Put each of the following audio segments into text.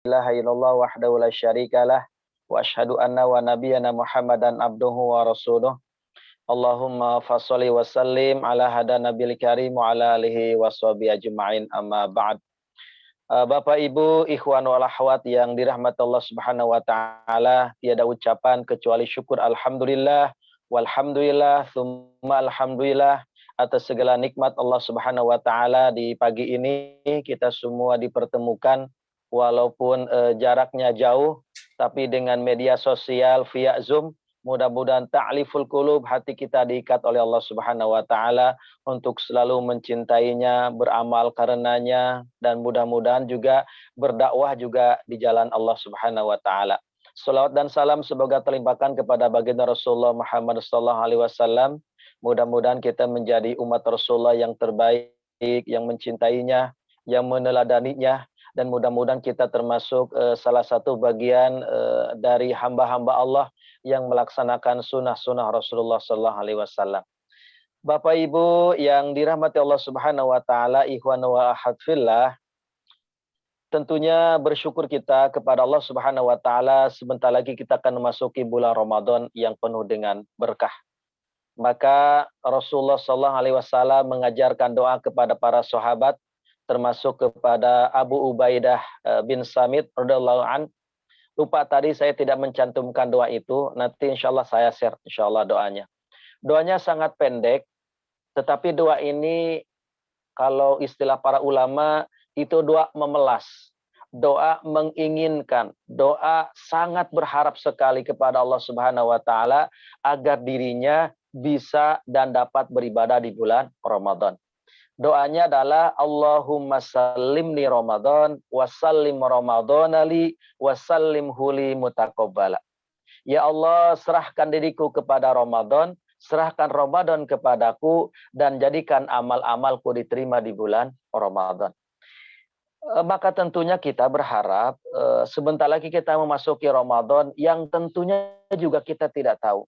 ilaha illallah wahdahu la syarikalah wa asyhadu anna wa nabiyyana Muhammadan abduhu wa rasuluh. Allahumma fasholli wa sallim ala hada nabil karim wa ala alihi wa sahbihi ajma'in amma ba'd. Bapak Ibu ikhwan wal akhwat yang dirahmati Allah Subhanahu wa taala, tiada ucapan kecuali syukur alhamdulillah walhamdulillah tsumma alhamdulillah atas segala nikmat Allah Subhanahu wa taala. Di pagi ini kita semua dipertemukan walaupun jaraknya jauh, tapi dengan media sosial via Zoom. Mudah-mudahan ta'liful qulub, hati kita diikat oleh Allah Subhanahu wa taala untuk selalu mencintainya, beramal karenanya, dan mudah-mudahan juga berdakwah juga di jalan Allah Subhanahu wa taala. Salawat dan salam semoga terlimpahkan kepada baginda Rasulullah Muhammad sallallahu alaihi wasallam. Mudah-mudahan kita menjadi umat Rasulullah yang terbaik, yang mencintainya, yang meneladaninya, dan mudah-mudahan kita termasuk salah satu bagian dari hamba-hamba Allah yang melaksanakan sunnah-sunnah Rasulullah sallallahu alaihi wasallam. Bapak Ibu yang dirahmati Allah Subhanahu wa taala, ikhwan wa akhwat fillah, tentunya bersyukur kita kepada Allah Subhanahu wa taala, sebentar lagi kita akan memasuki bulan Ramadan yang penuh dengan berkah. Maka Rasulullah sallallahu alaihi wasallam mengajarkan doa kepada para sahabat, termasuk kepada Abu Ubaidah bin Samit radhiyallahu an. Lupa tadi saya tidak mencantumkan doa itu, nanti insyaallah saya share insyaallah doanya. Doanya sangat pendek, tetapi doa ini kalau istilah para ulama itu doa memelas, doa menginginkan, doa sangat berharap sekali kepada Allah Subhanahu wa taala agar dirinya bisa dan dapat beribadah di bulan Ramadan. Doanya adalah Allahumma sallimni Ramadan wa sallim Ramadana li wa sallim huli mutaqabbala. Ya Allah, serahkan diriku kepada Ramadan, serahkan Ramadan kepadaku, dan jadikan amal-amalku diterima di bulan Ramadan. Maka tentunya kita berharap sebentar lagi kita memasuki Ramadan yang tentunya juga kita tidak tahu.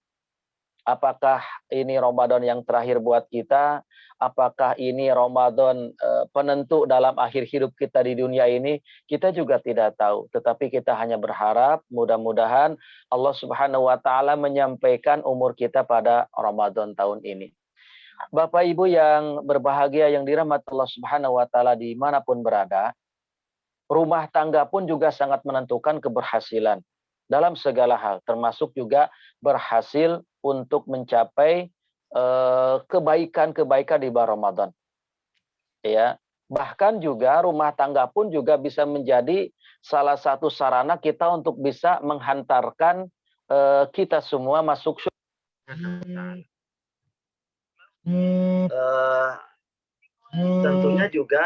Apakah ini Ramadan yang terakhir buat kita? Apakah ini Ramadan penentu dalam akhir hidup kita di dunia ini? Kita juga tidak tahu. Tetapi kita hanya berharap mudah-mudahan Allah Subhanahu wa taala menyampaikan umur kita pada Ramadan tahun ini. Bapak Ibu yang berbahagia yang dirahmati Allah Subhanahu wa taala dimanapun berada, rumah tangga pun juga sangat menentukan keberhasilan dalam segala hal, termasuk juga berhasil untuk mencapai kebaikan-kebaikan di bulan Ramadan. Ya, bahkan juga rumah tangga pun juga bisa menjadi salah satu sarana kita untuk bisa menghantarkan kita semua masuk surga. Tentunya juga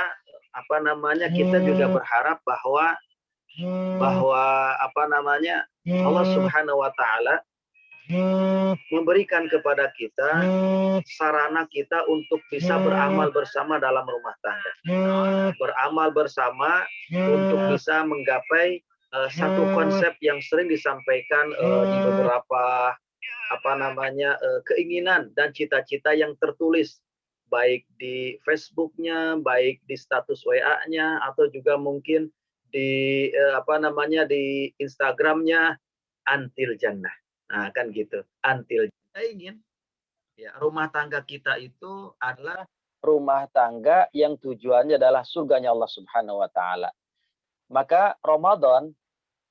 kita juga berharap bahwa Allah Subhanahu wa taala memberikan kepada kita sarana kita untuk bisa beramal bersama dalam rumah tangga. Beramal bersama untuk bisa menggapai satu konsep yang sering disampaikan di beberapa keinginan dan cita-cita yang tertulis baik di Facebooknya, baik di status WA-nya, atau juga mungkin di di Instagramnya, antil jannah. Nah, kan gitu. Antil kita ingin ya rumah tangga kita itu adalah rumah tangga yang tujuannya adalah surganya Allah Subhanahu wa taala. Maka Ramadan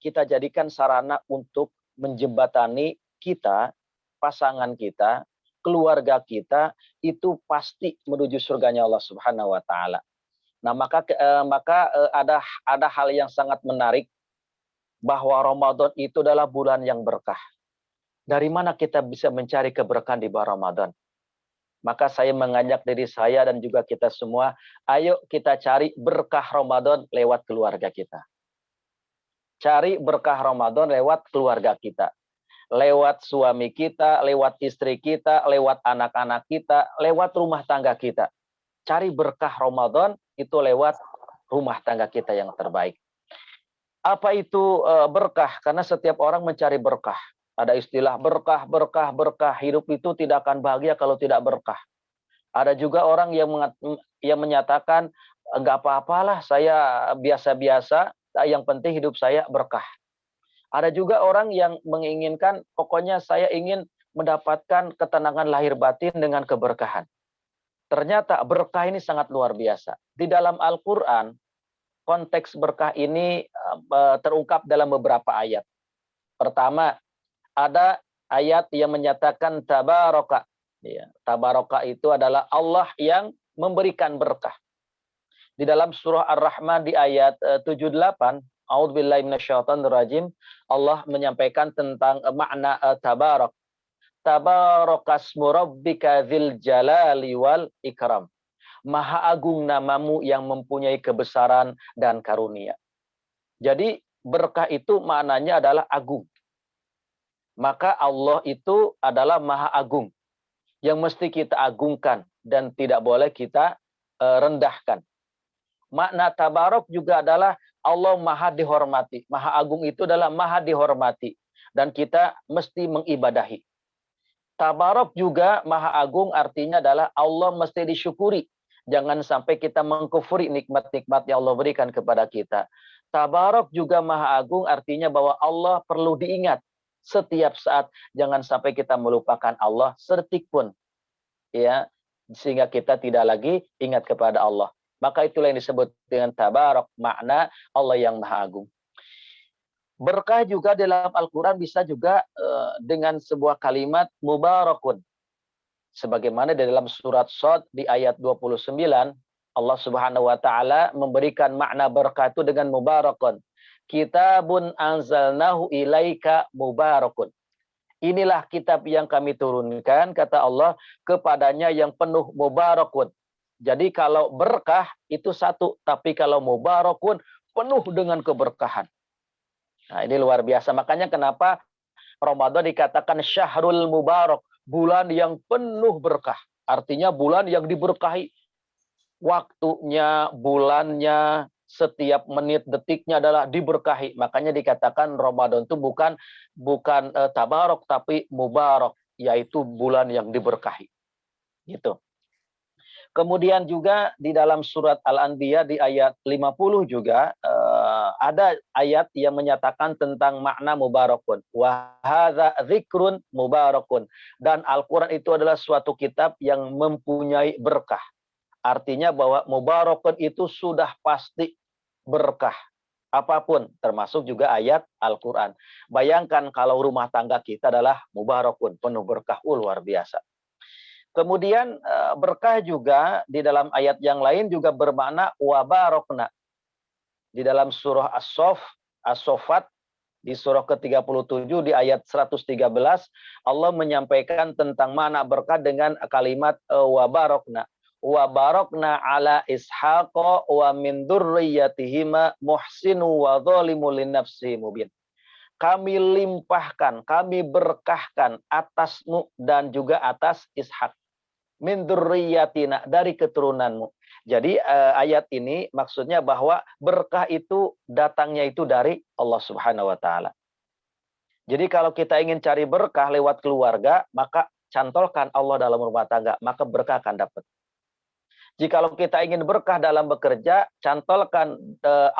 kita jadikan sarana untuk menjembatani kita, pasangan kita, keluarga kita itu pasti menuju surganya Allah Subhanahu wa taala. Nah, maka ada hal yang sangat menarik bahwa Ramadan itu adalah bulan yang berkah. Dari mana kita bisa mencari keberkahan di bulan Ramadan? Maka saya mengajak diri saya dan juga kita semua, ayo kita cari berkah Ramadan lewat keluarga kita. Cari berkah Ramadan lewat keluarga kita. Lewat suami kita, lewat istri kita, lewat anak-anak kita, lewat rumah tangga kita. Cari berkah Ramadan itu lewat rumah tangga kita yang terbaik. Apa itu berkah? Karena setiap orang mencari berkah. Ada istilah berkah, berkah, berkah. Hidup itu tidak akan bahagia kalau tidak berkah. Ada juga orang yang menyatakan, enggak apa-apalah, saya biasa-biasa, yang penting hidup saya berkah. Ada juga orang yang menginginkan, pokoknya saya ingin mendapatkan ketenangan lahir batin dengan keberkahan. Ternyata berkah ini sangat luar biasa. Di dalam Al-Quran, konteks berkah ini terungkap dalam beberapa ayat. Pertama, ada ayat yang menyatakan tabaraka. Ya, tabaraka itu adalah Allah yang memberikan berkah. Di dalam surah Ar-Rahman di ayat 78, A'udzubillahi minasyaitonirrajim, Allah menyampaikan tentang makna tabarak. Tabarakasmu rabbika dzil jalali wal ikram. Maha agung namamu yang mempunyai kebesaran dan karunia. Jadi berkah itu maknanya adalah agung. Maka Allah itu adalah maha agung yang mesti kita agungkan dan tidak boleh kita rendahkan. Makna tabarok juga adalah Allah maha dihormati. Maha agung itu adalah maha dihormati. Dan kita mesti mengibadahi. Tabarok juga maha agung artinya adalah Allah mesti disyukuri. Jangan sampai kita mengkufuri nikmat-nikmat yang Allah berikan kepada kita. Tabarok juga maha agung artinya bahwa Allah perlu diingat. Setiap saat jangan sampai kita melupakan Allah sedetik pun. Ya, sehingga kita tidak lagi ingat kepada Allah. Maka itulah yang disebut dengan tabarok, makna Allah yang maha agung. Berkah juga dalam Al-Quran bisa juga dengan sebuah kalimat mubarakun. Sebagaimana di dalam surat Shad di ayat 29, Allah Subhanahu wa taala memberikan makna berkah itu dengan mubarakun. Kitabun anzalnahu ilaika mubarakun. Inilah kitab yang kami turunkan, kata Allah, kepadanya yang penuh mubarakun. Jadi kalau berkah itu satu, tapi kalau mubarakun penuh dengan keberkahan. Nah, ini luar biasa. Makanya kenapa Ramadan dikatakan syahrul mubarak, bulan yang penuh berkah. Artinya bulan yang diberkahi. Waktunya, bulannya, setiap menit detiknya adalah diberkahi. Makanya dikatakan Ramadan itu bukan tabarok tapi mubarak, yaitu bulan yang diberkahi. Gitu. Kemudian juga di dalam surat Al-Anbiya di ayat 50 juga ada ayat yang menyatakan tentang makna mubarakun. Wa hadza dzikrun mubarakun. Dan Al-Qur'an itu adalah suatu kitab yang mempunyai berkah. Artinya bahwa mubarakun itu sudah pasti berkah. Apapun, termasuk juga ayat Al-Quran. Bayangkan kalau rumah tangga kita adalah mubarakun, penuh berkah, luar biasa. Kemudian berkah juga di dalam ayat yang lain juga bermakna wabarokna. Di dalam surah As-Saffat, di surah ke-37 di ayat 113, Allah menyampaikan tentang makna berkah dengan kalimat wabarokna. Wabarokna ala ishaqa wa min dzurriyyatihima muhsinu wa dzalimu linnafsihi mubin. Kami limpahkan, kami berkahkan atasmu dan juga atas Ishak. Min dzurriyyatina, dari keturunanmu. Jadi ayat ini maksudnya bahwa berkah itu datangnya itu dari Allah Subhanahu wa taala. Jadi kalau kita ingin cari berkah lewat keluarga, maka cantolkan Allah dalam rumah tangga, maka berkah akan dapat. Jikalau kita ingin berkah dalam bekerja, cantolkan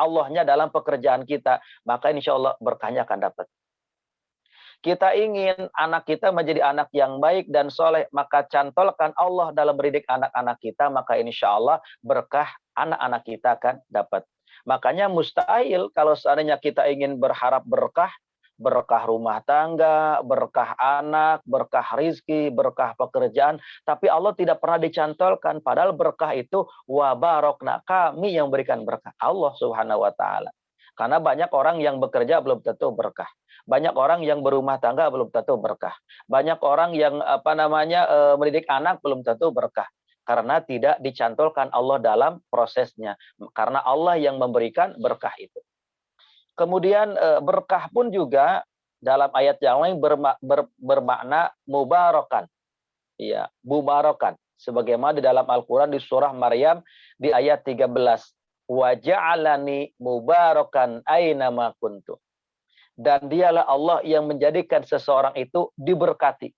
Allahnya dalam pekerjaan kita, maka insya Allah berkahnya akan dapat. Kita ingin anak kita menjadi anak yang baik dan soleh, maka cantolkan Allah dalam mendidik anak-anak kita, maka insya Allah berkah anak-anak kita akan dapat. Makanya mustahil kalau seandainya kita ingin berharap berkah, berkah rumah tangga, berkah anak, berkah rizki, berkah pekerjaan, tapi Allah tidak pernah dicantolkan. Padahal berkah itu wabarokna, kami yang berikan berkah, Allah Subhanahu wa taala. Karena banyak orang yang bekerja belum tentu berkah. Banyak orang yang berumah tangga belum tentu berkah. Banyak orang yang mendidik anak belum tentu berkah. Karena tidak dicantolkan Allah dalam prosesnya. Karena Allah yang memberikan berkah itu. Kemudian berkah pun juga dalam ayat yang lain bermakna mubarakan. Iya, mubarakan. Sebagaimana di dalam Al-Quran di surah Maryam di ayat 13. Wa ja'alani mubarakan aynama kuntu. Dan dialah Allah yang menjadikan seseorang itu diberkati.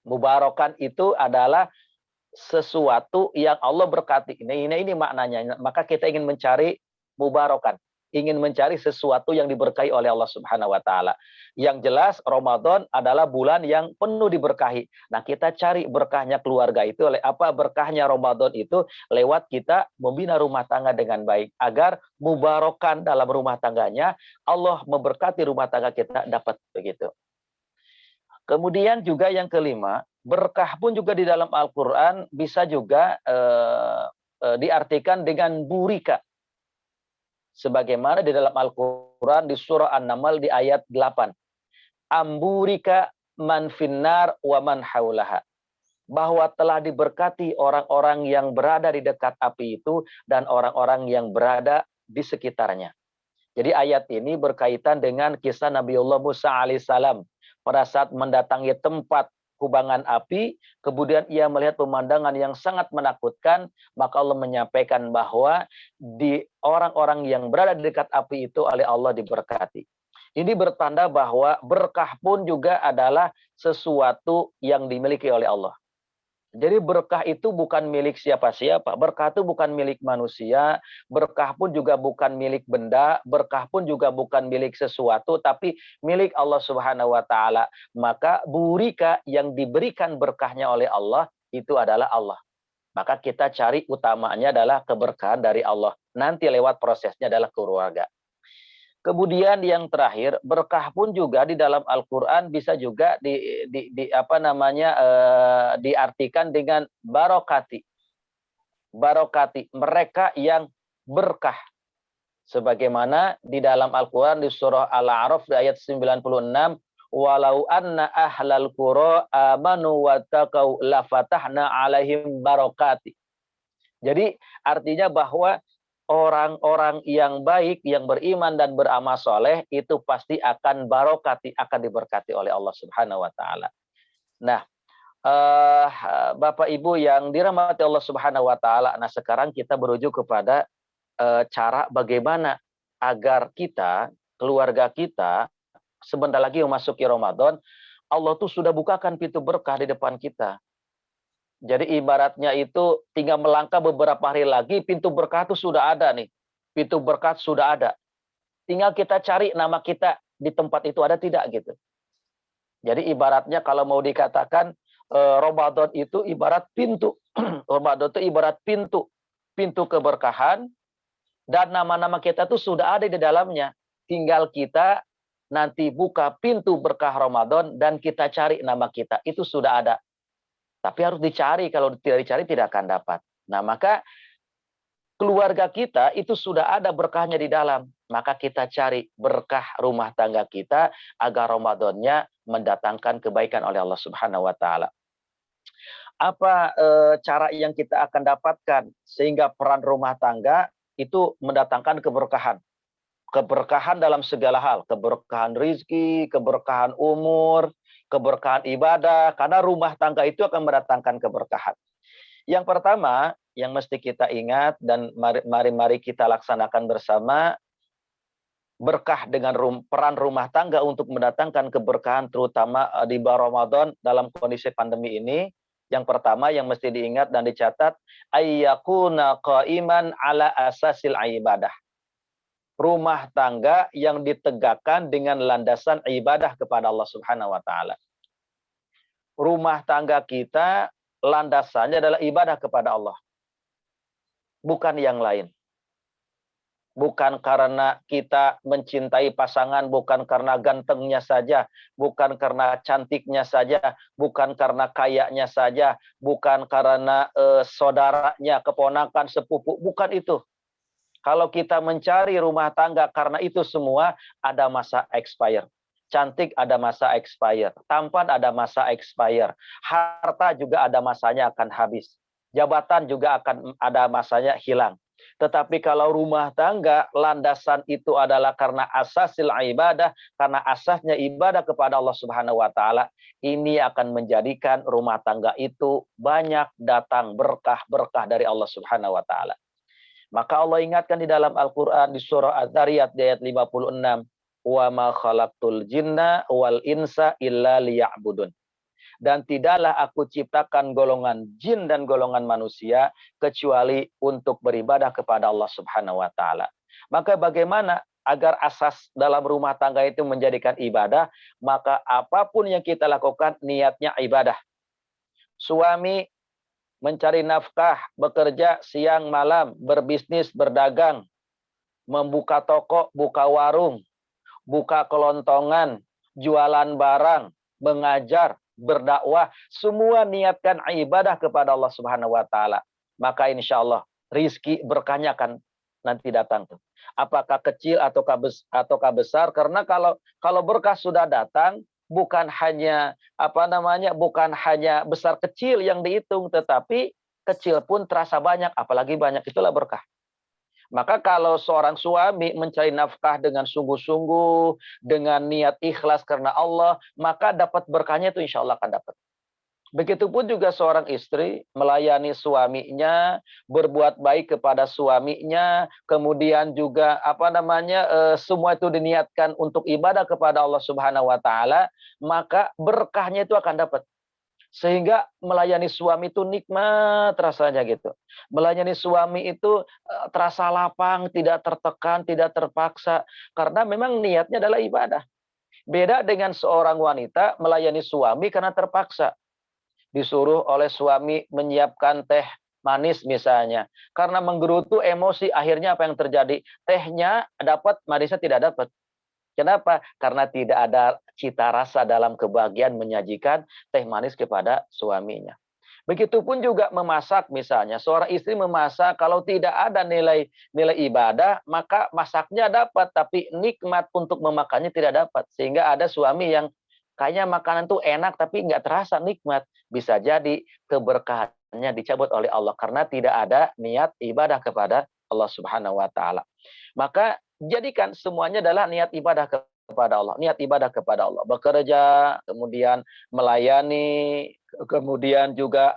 Mubarakan itu adalah sesuatu yang Allah berkati. Ini maknanya. Maka kita ingin mencari mubarakan. ingin mencari sesuatu yang diberkahi oleh Allah Subhanahu wa taala. Yang jelas Ramadan adalah bulan yang penuh diberkahi. Nah, kita cari berkahnya keluarga itu oleh apa? Berkahnya Ramadan itu lewat kita membina rumah tangga dengan baik agar mubarokan dalam rumah tangganya, Allah memberkati rumah tangga kita dapat begitu. Kemudian juga yang kelima, berkah pun juga di dalam Al-Quran bisa juga diartikan dengan burika. Sebagaimana di dalam Al-Quran di surah An-Naml di ayat 8. Amburika man finnar wa man haulaha. Bahwa telah diberkati orang-orang yang berada di dekat api itu dan orang-orang yang berada di sekitarnya. Jadi ayat ini berkaitan dengan kisah Nabiullah Musa alaihissalam. Pada saat mendatangi tempat kubangan api, kemudian ia melihat pemandangan yang sangat menakutkan, maka Allah menyampaikan bahwa di orang-orang yang berada di dekat api itu oleh Allah diberkati. Ini bertanda bahwa berkah pun juga adalah sesuatu yang dimiliki oleh Allah. Jadi berkah itu bukan milik siapa-siapa. Berkah itu bukan milik manusia. Berkah pun juga bukan milik benda. Berkah pun juga bukan milik sesuatu. Tapi milik Allah Subhanahu wa ta'ala. Maka burika yang diberikan berkahnya oleh Allah itu adalah Allah. Maka kita cari utamanya adalah keberkahan dari Allah. Nanti lewat prosesnya adalah keluarga. Kemudian yang terakhir, berkah pun juga di dalam Al-Quran bisa juga diartikan dengan barokati. Barokati, mereka yang berkah. Sebagaimana di dalam Al-Quran di surah Al-A'raf di ayat 96, walau anna ahlal qura amanu wa taqau lafatahna alaihim barokati. Jadi artinya bahwa orang-orang yang baik, yang beriman dan beramal soleh itu pasti akan barokati, akan diberkati oleh Allah Subhanahu wa ta'ala. Nah, Bapak Ibu yang dirahmati Allah Subhanahu wa ta'ala, nah sekarang kita merujuk kepada cara bagaimana agar kita, keluarga kita, sebentar lagi memasuki Ramadan, Allah tuh sudah bukakan pintu berkah di depan kita. Jadi ibaratnya itu tinggal melangkah beberapa hari lagi, pintu berkah itu sudah ada nih. Pintu berkah sudah ada. Tinggal kita cari nama kita di tempat itu ada tidak gitu. Jadi ibaratnya kalau mau dikatakan Ramadan itu ibarat pintu. Ramadan itu ibarat pintu. Pintu keberkahan. Dan nama-nama kita itu sudah ada di dalamnya. Tinggal kita nanti buka pintu berkah Ramadan dan kita cari nama kita. Itu sudah ada. Tapi harus dicari, kalau tidak dicari tidak akan dapat. Nah, maka keluarga kita itu sudah ada berkahnya di dalam. Maka kita cari berkah rumah tangga kita agar Ramadannya mendatangkan kebaikan oleh Allah Subhanahu wa ta'ala. Apa cara yang kita akan dapatkan sehingga peran rumah tangga itu mendatangkan keberkahan? Keberkahan dalam segala hal, keberkahan rizki, keberkahan umur, keberkahan ibadah, karena rumah tangga itu akan mendatangkan keberkahan. Yang pertama, yang mesti kita ingat dan mari kita laksanakan bersama, berkah dengan peran rumah tangga untuk mendatangkan keberkahan terutama di bulan Ramadan dalam kondisi pandemi ini. Yang pertama yang mesti diingat dan dicatat, ayyakuna qaiman ala asasil ibadah. Rumah tangga yang ditegakkan dengan landasan ibadah kepada Allah Subhanahu wa ta'ala. Rumah tangga kita landasannya adalah ibadah kepada Allah. Bukan yang lain. Bukan karena kita mencintai pasangan, bukan karena gantengnya saja, bukan karena cantiknya saja, bukan karena kayanya saja, bukan karena saudaranya, keponakan, sepupu, bukan itu. Kalau kita mencari rumah tangga karena itu semua ada masa expire. Cantik ada masa expire. Tampan ada masa expire. Harta juga ada masanya akan habis. Jabatan juga akan ada masanya hilang. Tetapi kalau rumah tangga landasan itu adalah karena asasil ibadah, karena asasnya ibadah kepada Allah Subhanahu wa ta'ala, ini akan menjadikan rumah tangga itu banyak datang berkah-berkah dari Allah Subhanahu wa ta'ala. Maka Allah ingatkan di dalam Al-Quran di surah Az-Zariyat ayat 56. Wa ma khalaqtul jinna wal insa illa liya'budun. Dan tidaklah aku ciptakan golongan jin dan golongan manusia kecuali untuk beribadah kepada Allah Subhanahu wa ta'ala. Maka bagaimana agar asas dalam rumah tangga itu menjadikan ibadah? Maka apapun yang kita lakukan niatnya ibadah. Suami mencari nafkah, bekerja siang malam, berbisnis, berdagang, membuka toko, buka warung, buka kelontongan, jualan barang, mengajar, berdakwah, semua niatkan ibadah kepada Allah Subhanahu wa taala. Maka insya Allah rizki berkahnya akan nanti datang tuh. Apakah kecil ataukah besar? Karena kalau berkah sudah datang, bukan hanya bukan hanya besar kecil yang dihitung, tetapi kecil pun terasa banyak, apalagi banyak, itulah berkah. Maka kalau seorang suami mencari nafkah dengan sungguh-sungguh, dengan niat ikhlas karena Allah, maka dapat berkahnya itu insya Allah akan dapat. Begitupun juga seorang istri melayani suaminya, berbuat baik kepada suaminya, kemudian juga semua itu diniatkan untuk ibadah kepada Allah Subhanahu wa taala, maka berkahnya itu akan dapat. Sehingga melayani suami itu nikmat rasanya gitu. Melayani suami itu terasa lapang, tidak tertekan, tidak terpaksa. Karena memang niatnya adalah ibadah. Beda dengan seorang wanita melayani suami karena terpaksa. Disuruh oleh suami menyiapkan teh manis misalnya. Karena menggerutu emosi, akhirnya apa yang terjadi? Tehnya dapat, manisnya tidak dapat. Kenapa? Karena tidak ada cita rasa dalam kebahagiaan menyajikan teh manis kepada suaminya. Begitupun juga memasak misalnya. Seorang istri memasak, kalau tidak ada nilai ibadah, maka masaknya dapat, tapi nikmat untuk memakannya tidak dapat. Sehingga ada suami yang kayaknya makanan tuh enak, tapi nggak terasa nikmat. Bisa jadi keberkahannya dicabut oleh Allah karena tidak ada niat ibadah kepada Allah Subhanahu wa taala. Maka jadikan semuanya adalah niat ibadah kepada Allah, niat ibadah kepada Allah. Bekerja, kemudian melayani, kemudian juga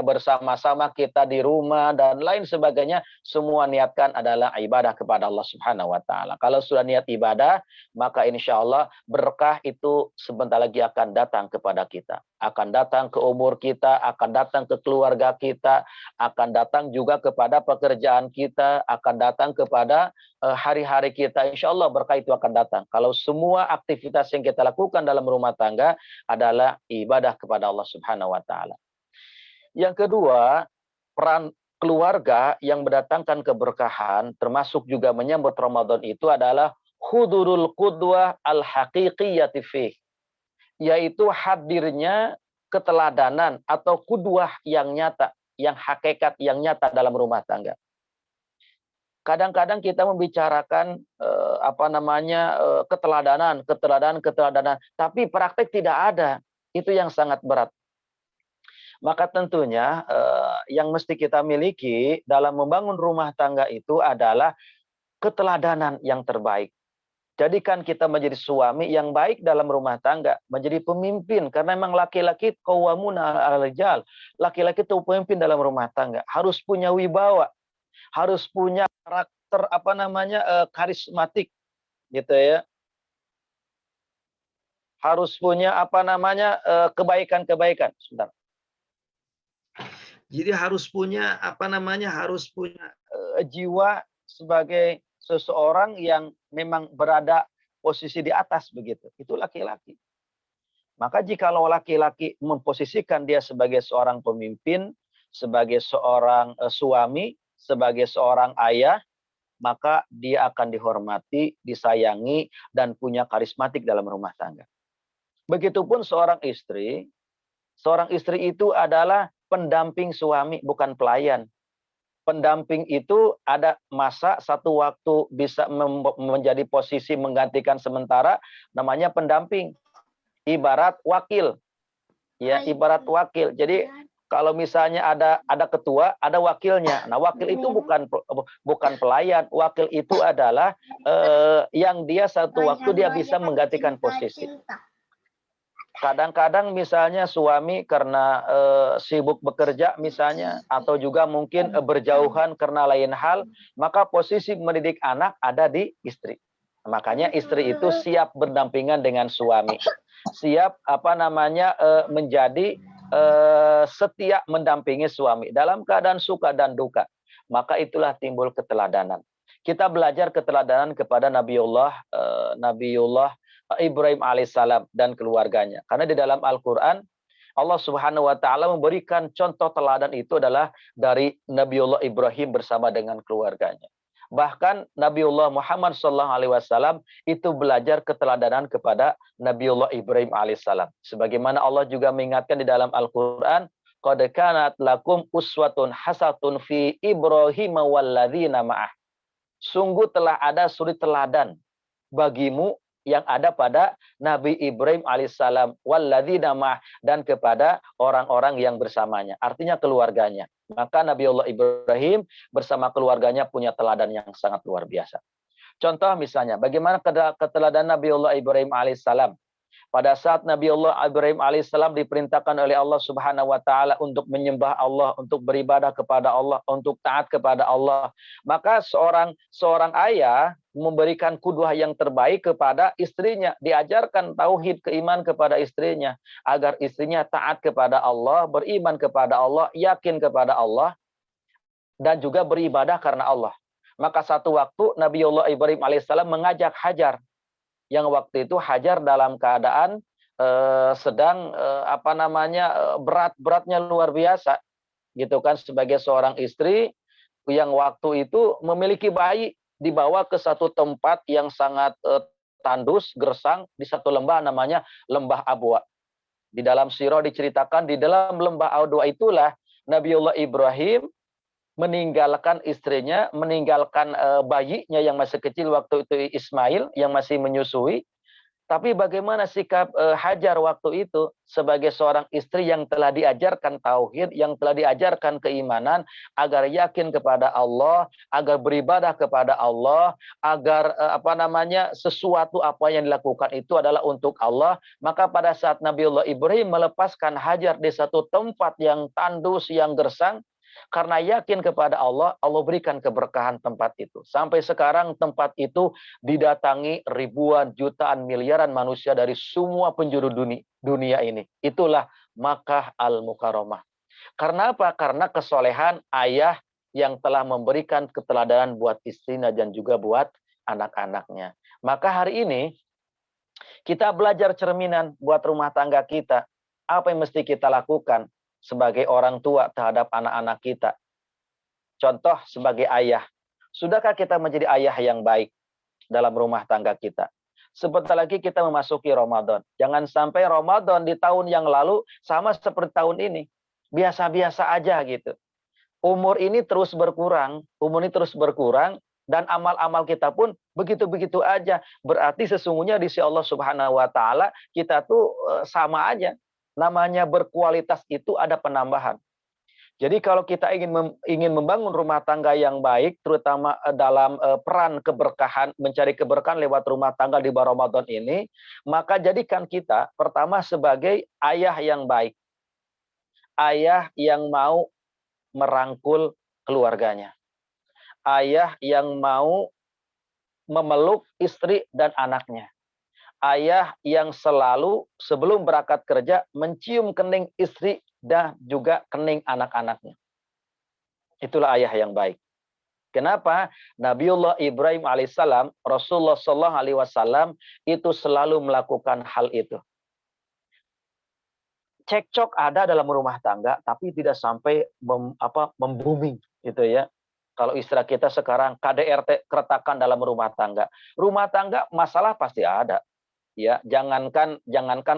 bersama-sama kita di rumah dan lain sebagainya, semua niatkan adalah ibadah kepada Allah Subhanahu wa taala. Kalau sudah niat ibadah, maka insya Allah berkah itu sebentar lagi akan datang kepada kita. Akan datang ke umur kita, akan datang ke keluarga kita, akan datang juga kepada pekerjaan kita, akan datang kepada hari-hari kita. Insya Allah berkah itu akan datang. Kalau semua aktivitas yang kita lakukan dalam rumah tangga adalah ibadah kepada Allah Subhanahu wa taala. Yang kedua, peran keluarga yang mendatangkan keberkahan termasuk juga menyambut Ramadan itu adalah hudurul qudwah al-haqiqiyyati fih, yaitu hadirnya keteladanan atau kudwah yang nyata, yang hakikat, yang nyata dalam rumah tangga. Kadang-kadang kita membicarakan keteladanan, tapi praktek tidak ada. Itu yang sangat berat. Maka tentunya yang mesti kita miliki dalam membangun rumah tangga itu adalah keteladanan yang terbaik. Jadikan kita menjadi suami yang baik dalam rumah tangga, menjadi pemimpin, karena memang laki-laki qawwamuna 'alal rijal. Laki-laki itu pemimpin dalam rumah tangga, harus punya wibawa, harus punya karakter karismatik gitu ya. Harus punya kebaikan-kebaikan. Sebentar. Jadi harus punya jiwa sebagai seseorang yang memang berada posisi di atas begitu. Itu laki-laki. Maka jikalau laki-laki memposisikan dia sebagai seorang pemimpin, sebagai seorang suami, sebagai seorang ayah, maka dia akan dihormati, disayangi, dan punya karismatik dalam rumah tangga. Begitupun seorang istri itu adalah pendamping suami, bukan pelayan. Pendamping itu ada masa satu waktu bisa menjadi posisi menggantikan sementara, namanya pendamping. Ibarat wakil. Ya, ibarat wakil. Jadi kalau misalnya ada ketua, ada wakilnya. Nah, wakil itu bukan pelayan. Wakil itu adalah yang dia satu waktu dia bisa menggantikan posisi. Kadang-kadang misalnya suami karena sibuk bekerja misalnya, atau juga mungkin berjauhan karena lain hal, maka posisi mendidik anak ada di istri. Makanya istri itu siap berdampingan dengan suami, siap menjadi setia mendampingi suami dalam keadaan suka dan duka. Maka itulah timbul keteladanan. Kita belajar keteladanan kepada Nabiullah Ibrahim alaihissalam dan keluarganya. Karena di dalam Al-Quran Allah Subhanahu wa taala memberikan contoh teladan itu adalah dari Nabiullah Ibrahim bersama dengan keluarganya. Bahkan Nabiullah Muhammad SAW itu belajar keteladanan kepada Nabiullah Ibrahim alaihissalam. Sebagaimana Allah juga mengingatkan di dalam Al-Quran, qad kanat lakum uswatun hasatun fi Ibrahim walladzina ma'ah. Sungguh telah ada suri teladan bagimu yang ada pada Nabi Ibrahim alaihissalam walladzina ma'ah, dan kepada orang-orang yang bersamanya, artinya keluarganya. Maka Nabiullah Ibrahim bersama keluarganya punya teladan yang sangat luar biasa. Contoh misalnya, bagaimana keteladanan Nabiullah Ibrahim alaihissalam. Pada saat Nabiullah Ibrahim alaihissalam diperintahkan oleh Allah Subhanahu wa taala untuk menyembah Allah, untuk beribadah kepada Allah, untuk taat kepada Allah, maka seorang ayah memberikan qudwah yang terbaik kepada istrinya, diajarkan tauhid keiman kepada istrinya agar istrinya taat kepada Allah, beriman kepada Allah, yakin kepada Allah, dan juga beribadah karena Allah. Maka satu waktu Nabiullah Ibrahim alaihissalam mengajak Hajar, yang waktu itu Hajar dalam keadaan sedang beratnya luar biasa, gitu kan, sebagai seorang istri yang waktu itu memiliki bayi, dibawa ke satu tempat yang sangat tandus, gersang, di satu lembah namanya Lembah Abwa. Di dalam sirah diceritakan di dalam Lembah Abwa itulah Nabiullah Ibrahim meninggalkan istrinya, meninggalkan bayinya yang masih kecil waktu itu, Ismail, yang masih menyusui. Tapi bagaimana sikap Hajar waktu itu sebagai seorang istri yang telah diajarkan tauhid, yang telah diajarkan keimanan, agar yakin kepada Allah, agar beribadah kepada Allah, agar sesuatu apa yang dilakukan itu adalah untuk Allah. Maka pada saat Nabiullah Ibrahim melepaskan Hajar di satu tempat yang tandus, yang gersang, karena yakin kepada Allah, Allah berikan keberkahan tempat itu. Sampai sekarang tempat itu didatangi ribuan, jutaan, miliaran manusia dari semua penjuru dunia ini. Itulah Makkah Al-Mukarramah. Karena apa? Karena kesolehan ayah yang telah memberikan keteladanan buat istrinya dan juga buat anak-anaknya. Maka hari ini kita belajar cerminan buat rumah tangga kita. Apa yang mesti kita lakukan sebagai orang tua terhadap anak-anak kita? Contoh sebagai ayah, sudahkah kita menjadi ayah yang baik dalam rumah tangga kita? Sebentar lagi kita memasuki Ramadan. Jangan sampai Ramadan di tahun yang lalu sama seperti tahun ini, biasa-biasa aja gitu. Umur ini terus berkurang, dan amal-amal kita pun begitu-begitu aja. Berarti sesungguhnya di sisi Allah Subhanahu wa taala kita tuh sama aja. Namanya berkualitas itu ada penambahan. Jadi kalau kita ingin membangun rumah tangga yang baik, terutama dalam peran keberkahan, mencari keberkahan lewat rumah tangga di bulan Ramadan ini, maka jadikan kita pertama sebagai ayah yang baik. Ayah yang mau merangkul keluarganya. Ayah yang mau memeluk istri dan anaknya. Ayah yang selalu sebelum berangkat kerja mencium kening istri dan juga kening anak-anaknya. Itulah ayah yang baik. Kenapa? Nabiullah Ibrahim alaihissalam, Rasulullah Shallallahu alaihi wasallam itu selalu melakukan hal itu. Cekcok ada dalam rumah tangga, tapi tidak sampai membuming, gitu ya. Kalau istilah kita sekarang KDRT, keretakan dalam rumah tangga. Rumah tangga masalah pasti ada. Ya, jangankan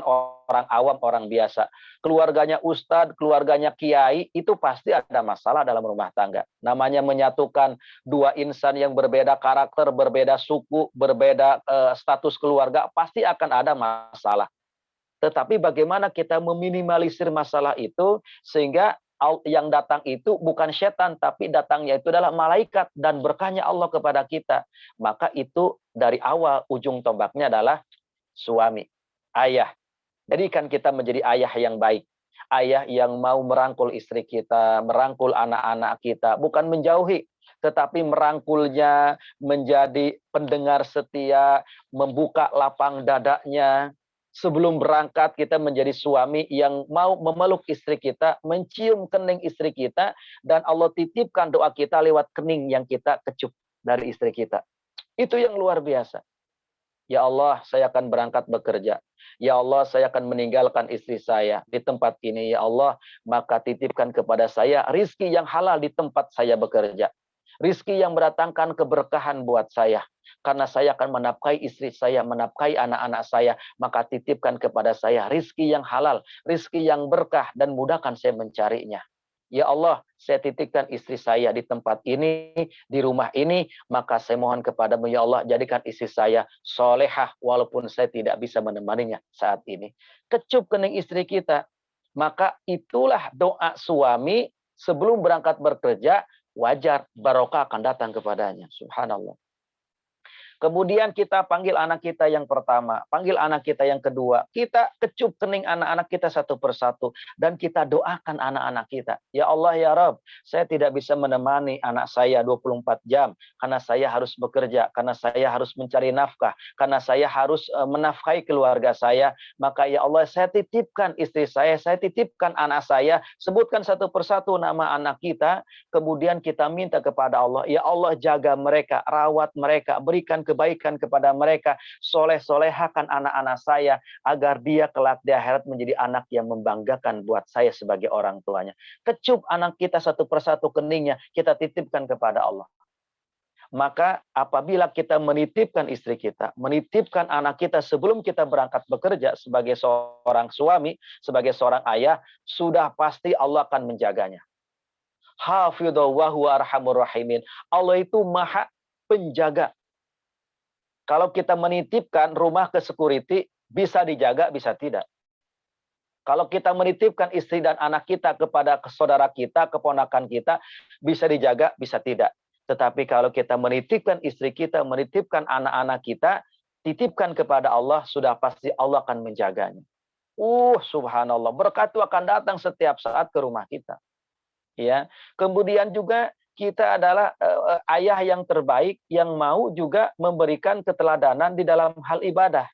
orang awam, orang biasa, keluarganya ustadz, keluarganya kiai, itu pasti ada masalah dalam rumah tangga. Namanya menyatukan dua insan yang berbeda karakter, berbeda suku, berbeda status keluarga, pasti akan ada masalah. Tetapi bagaimana kita meminimalisir masalah itu sehingga yang datang itu bukan setan, tapi datangnya itu adalah malaikat dan berkahnya Allah kepada kita. Maka itu dari awal ujung tombaknya adalah suami, ayah. Jadikan kita menjadi ayah yang baik. Ayah yang mau merangkul istri kita, merangkul anak-anak kita. Bukan menjauhi, tetapi merangkulnya, menjadi pendengar setia, membuka lapang dadanya. Sebelum berangkat kita menjadi suami yang mau memeluk istri kita, mencium kening istri kita, dan Allah titipkan doa kita lewat kening yang kita kecup. dari istri kita. Itu yang luar biasa. Ya Allah, saya akan berangkat bekerja. Ya Allah, saya akan meninggalkan istri saya di tempat ini. Ya Allah, maka titipkan kepada saya rizki yang halal di tempat saya bekerja. Rizki yang mendatangkan keberkahan buat saya. Karena saya akan menafkahi istri saya, menafkahi anak-anak saya. Maka titipkan kepada saya rizki yang halal, rizki yang berkah, dan mudahkan saya mencarinya. Ya Allah, saya titipkan istri saya di tempat ini, di rumah ini, maka saya mohon kepadamu, ya Allah, jadikan istri saya solehah, walaupun saya tidak bisa menemaninya saat ini. Kecup kening istri kita, maka itulah doa suami sebelum berangkat bekerja, wajar barokah akan datang kepadanya. Subhanallah. Kemudian kita panggil anak kita yang pertama, panggil anak kita yang kedua. Kita kecup kening anak-anak kita satu persatu. Dan kita doakan anak-anak kita. Ya Allah, ya Rabb, saya tidak bisa menemani anak saya 24 jam. Karena saya harus bekerja, karena saya harus mencari nafkah, karena saya harus menafkahi keluarga saya. Maka ya Allah, saya titipkan istri saya titipkan anak saya. Sebutkan satu persatu nama anak kita. Kemudian kita minta kepada Allah, ya Allah, jaga mereka, rawat mereka, berikan kebaikan kepada mereka, soleh-solehakan anak-anak saya, agar dia kelak di akhirat menjadi anak yang membanggakan buat saya sebagai orang tuanya. Kecup anak kita satu persatu keningnya, kita titipkan kepada Allah. Maka apabila kita menitipkan istri kita, menitipkan anak kita sebelum kita berangkat bekerja sebagai seorang suami, sebagai seorang ayah, sudah pasti Allah akan menjaganya. Hafidhu wa huwa arhamur rahimin. Allah itu maha penjaga. Kalau kita menitipkan rumah ke security, bisa dijaga, bisa tidak. Kalau kita menitipkan istri dan anak kita kepada saudara kita, keponakan kita, bisa dijaga, bisa tidak. Tetapi kalau kita menitipkan istri kita, menitipkan anak-anak kita, titipkan kepada Allah, sudah pasti Allah akan menjaganya. Subhanallah, berkat itu akan datang setiap saat ke rumah kita. Ya, kemudian juga kita adalah ayah yang terbaik yang mau juga memberikan keteladanan di dalam hal ibadah.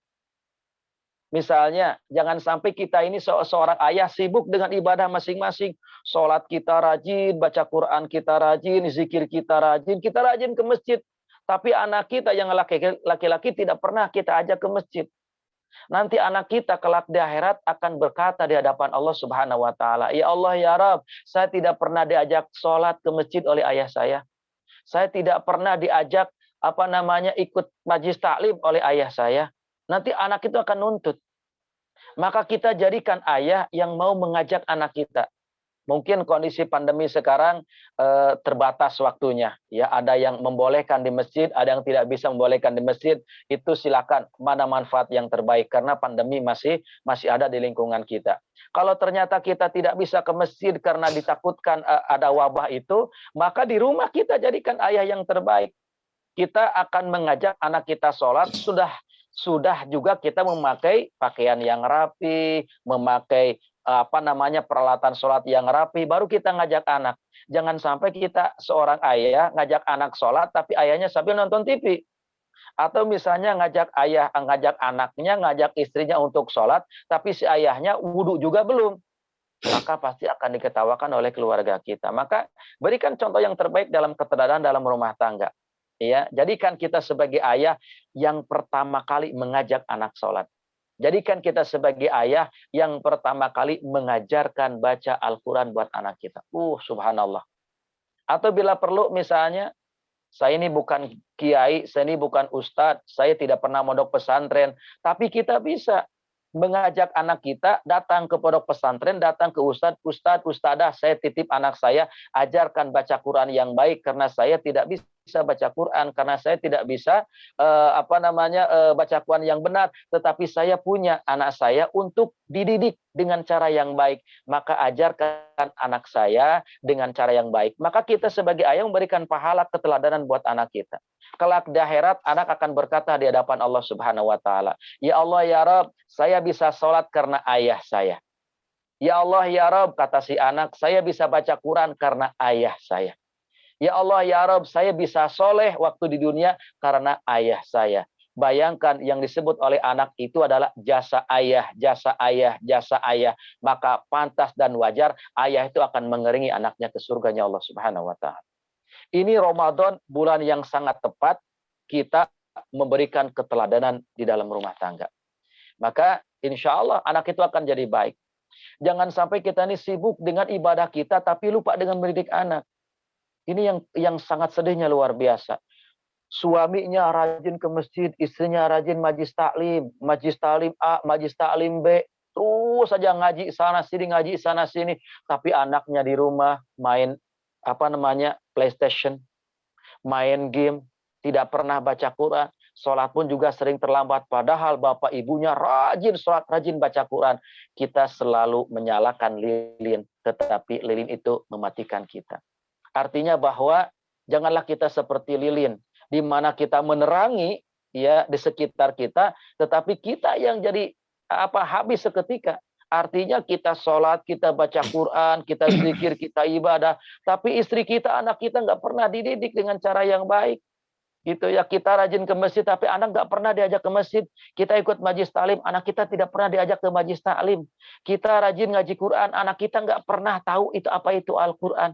Misalnya, jangan sampai kita ini seorang ayah sibuk dengan ibadah masing-masing. Sholat kita rajin, baca Quran kita rajin, zikir kita rajin ke masjid. Tapi anak kita yang laki-laki tidak pernah kita ajak ke masjid. Nanti anak kita kelak di akhirat akan berkata di hadapan Allah Subhanahu wa taala, "Ya Allah, ya Rabb, saya tidak pernah diajak sholat ke masjid oleh ayah saya. Saya tidak pernah diajak ikut majlis taklim oleh ayah saya." Nanti anak itu akan nuntut. Maka kita jadikan ayah yang mau mengajak anak kita. Mungkin kondisi pandemi sekarang terbatas waktunya. Ya, ada yang membolehkan di masjid, ada yang tidak bisa membolehkan di masjid. Itu silakan, mana manfaat yang terbaik karena pandemi masih ada di lingkungan kita. Kalau ternyata kita tidak bisa ke masjid karena ditakutkan ada wabah itu, maka di rumah kita jadikan ayah yang terbaik. Kita akan mengajak anak kita sholat, sudah juga kita memakai pakaian yang rapi, memakai peralatan sholat yang rapi, baru kita ngajak anak. Jangan sampai kita seorang ayah ngajak anak sholat, tapi ayahnya sambil nonton TV. Atau misalnya ngajak anaknya, ngajak istrinya untuk sholat, tapi si ayahnya wudhu juga belum. Maka pasti akan diketawakan oleh keluarga kita. Maka berikan contoh yang terbaik dalam keteladanan dalam rumah tangga. Ya, jadikan kita sebagai ayah yang pertama kali mengajak anak sholat. Jadikan kita sebagai ayah yang pertama kali mengajarkan baca Al-Quran buat anak kita. Subhanallah. Atau bila perlu misalnya, saya ini bukan kiai, saya ini bukan ustadz, saya tidak pernah mondok pesantren. Tapi kita bisa mengajak anak kita datang ke pondok pesantren, datang ke ustadz, ustadzah, saya titip anak saya, ajarkan baca Quran yang baik, karena saya tidak bisa baca Quran, karena saya tidak bisa baca Quran yang benar, tetapi saya punya anak saya untuk dididik dengan cara yang baik, maka ajarkan anak saya dengan cara yang baik. Maka kita sebagai ayah memberikan pahala keteladanan buat anak kita. Kelak di akhirat anak akan berkata di hadapan Allah Subhanahu wa taala, "Ya Allah, ya Rabb, saya bisa sholat karena ayah saya." "Ya Allah, ya Rabb," kata si anak, "saya bisa baca Quran karena ayah saya." "Ya Allah, ya Rabb, saya bisa soleh waktu di dunia karena ayah saya." Bayangkan yang disebut oleh anak itu adalah jasa ayah, jasa ayah, jasa ayah. Maka pantas dan wajar ayah itu akan mengeringi anaknya ke surganya Allah Subhanahu wa taala. Ini Ramadan, bulan yang sangat tepat kita memberikan keteladanan di dalam rumah tangga. Maka insya Allah anak itu akan jadi baik. Jangan sampai kita ini sibuk dengan ibadah kita tapi lupa dengan mendidik anak. Ini yang sangat sedihnya luar biasa. Suaminya rajin ke masjid, istrinya rajin majlis taklim A, majlis taklim B, terus saja ngaji sana sini, tapi anaknya di rumah main PlayStation, main game, tidak pernah baca Quran, sholat pun juga sering terlambat, padahal bapak ibunya rajin sholat, rajin baca Quran. Kita selalu menyalakan lilin, tetapi lilin itu mematikan kita. Artinya bahwa janganlah kita seperti lilin, di mana kita menerangi ya di sekitar kita, tetapi kita yang jadi habis seketika. Artinya kita sholat, kita baca Quran, kita zikir, kita ibadah, tapi istri kita, anak kita nggak pernah dididik dengan cara yang baik. Gitu ya, kita rajin ke masjid, tapi anak nggak pernah diajak ke masjid. Kita ikut majlis taklim, anak kita tidak pernah diajak ke majlis taklim. Kita rajin ngaji Quran, anak kita nggak pernah tahu itu apa itu Al-Quran.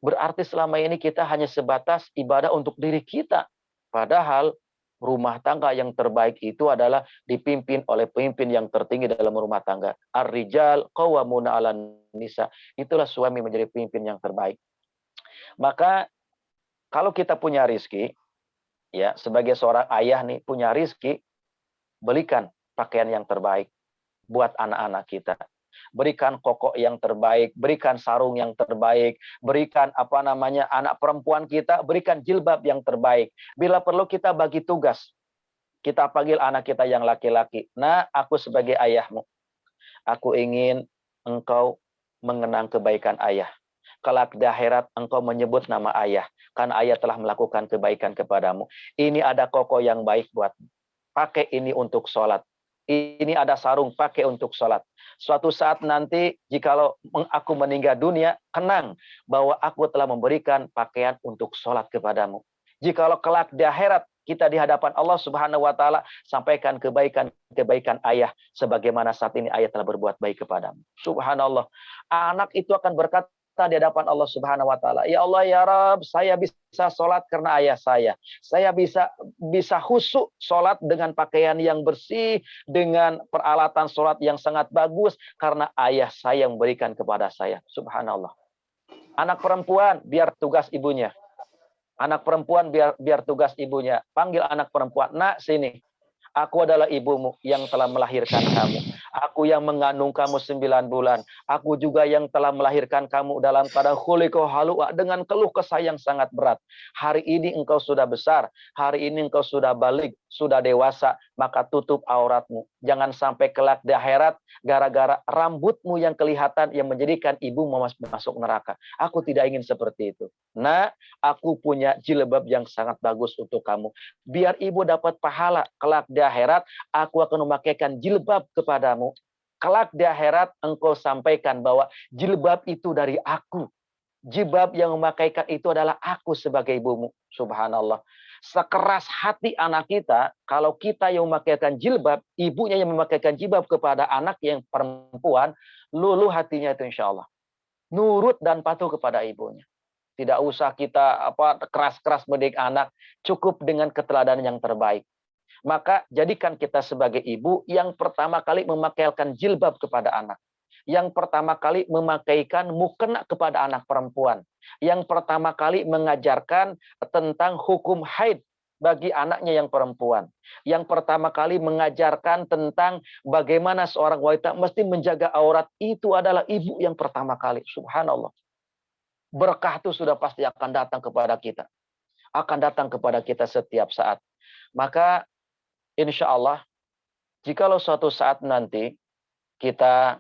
Berarti selama ini kita hanya sebatas ibadah untuk diri kita. Padahal rumah tangga yang terbaik itu adalah dipimpin oleh pemimpin yang tertinggi dalam rumah tangga. Ar-rijal qawwamuna 'alan nisa. Itulah suami menjadi pemimpin yang terbaik. Maka kalau kita punya rizki, ya sebagai seorang ayah nih punya rizki, belikan pakaian yang terbaik buat anak-anak kita. Berikan koko yang terbaik, berikan sarung yang terbaik, berikan anak perempuan kita, berikan jilbab yang terbaik. Bila perlu kita bagi tugas. Kita panggil anak kita yang laki-laki. Nah, aku sebagai ayahmu, aku ingin engkau mengenang kebaikan ayah. Kelak di akhirat engkau menyebut nama ayah, karena ayah telah melakukan kebaikan kepadamu. Ini ada koko yang baik buatmu. Pakai ini untuk sholat. Ini ada sarung, pakai untuk sholat. Suatu saat nanti, jikalau aku meninggal dunia, kenang bahwa aku telah memberikan pakaian untuk sholat kepadamu. Jikalau kelak di akhirat, kita di hadapan Allah Subhanahu wa Ta'ala, sampaikan kebaikan ayah, sebagaimana saat ini ayah telah berbuat baik kepadamu. Subhanallah. Anak itu akan berkata di hadapan Allah Subhanahu wa Ta'ala, ya Allah ya Rabb, saya bisa sholat karena ayah saya. Saya bisa khusyuk sholat dengan pakaian yang bersih, dengan peralatan sholat yang sangat bagus, karena ayah saya yang memberikan kepada saya. Subhanallah. Anak perempuan biar tugas ibunya. Anak perempuan biar tugas ibunya. Panggil anak perempuan, nak sini. Aku adalah ibumu yang telah melahirkan kamu. Aku yang mengandung kamu 9 bulan. Aku juga yang telah melahirkan kamu dalam keadaan khuliqah halu'a, dengan keluh kesah yang sangat berat. Hari ini engkau sudah besar. Hari ini engkau sudah balik, sudah dewasa. Maka tutup auratmu. Jangan sampai kelak di akhirat gara-gara rambutmu yang kelihatan yang menjadikan ibu masuk neraka. Aku tidak ingin seperti itu. Nah, aku punya jilbab yang sangat bagus untuk kamu. Biar ibu dapat pahala kelak di akhirat, aku akan memakaikan jilbab kepadamu. Kelak di akhirat engkau sampaikan bahwa jilbab itu dari aku. Jilbab yang memakaikan itu adalah aku sebagai ibumu. Subhanallah. Sekeras hati anak kita, kalau kita yang memakaikan jilbab, ibunya yang memakaikan jilbab kepada anak yang perempuan, luluh hatinya itu insya Allah. Nurut dan patuh kepada ibunya. Tidak usah kita keras-keras mendidik anak, cukup dengan keteladanan yang terbaik. Maka jadikan kita sebagai ibu yang pertama kali memakaikan jilbab kepada anak. Yang pertama kali memakaikan mukena kepada anak perempuan. Yang pertama kali mengajarkan tentang hukum haid bagi anaknya yang perempuan. Yang pertama kali mengajarkan tentang bagaimana seorang wanita mesti menjaga aurat, itu adalah ibu yang pertama kali. Subhanallah. Berkah itu sudah pasti akan datang kepada kita. Akan datang kepada kita setiap saat. Maka insya Allah, jikalau suatu saat nanti kita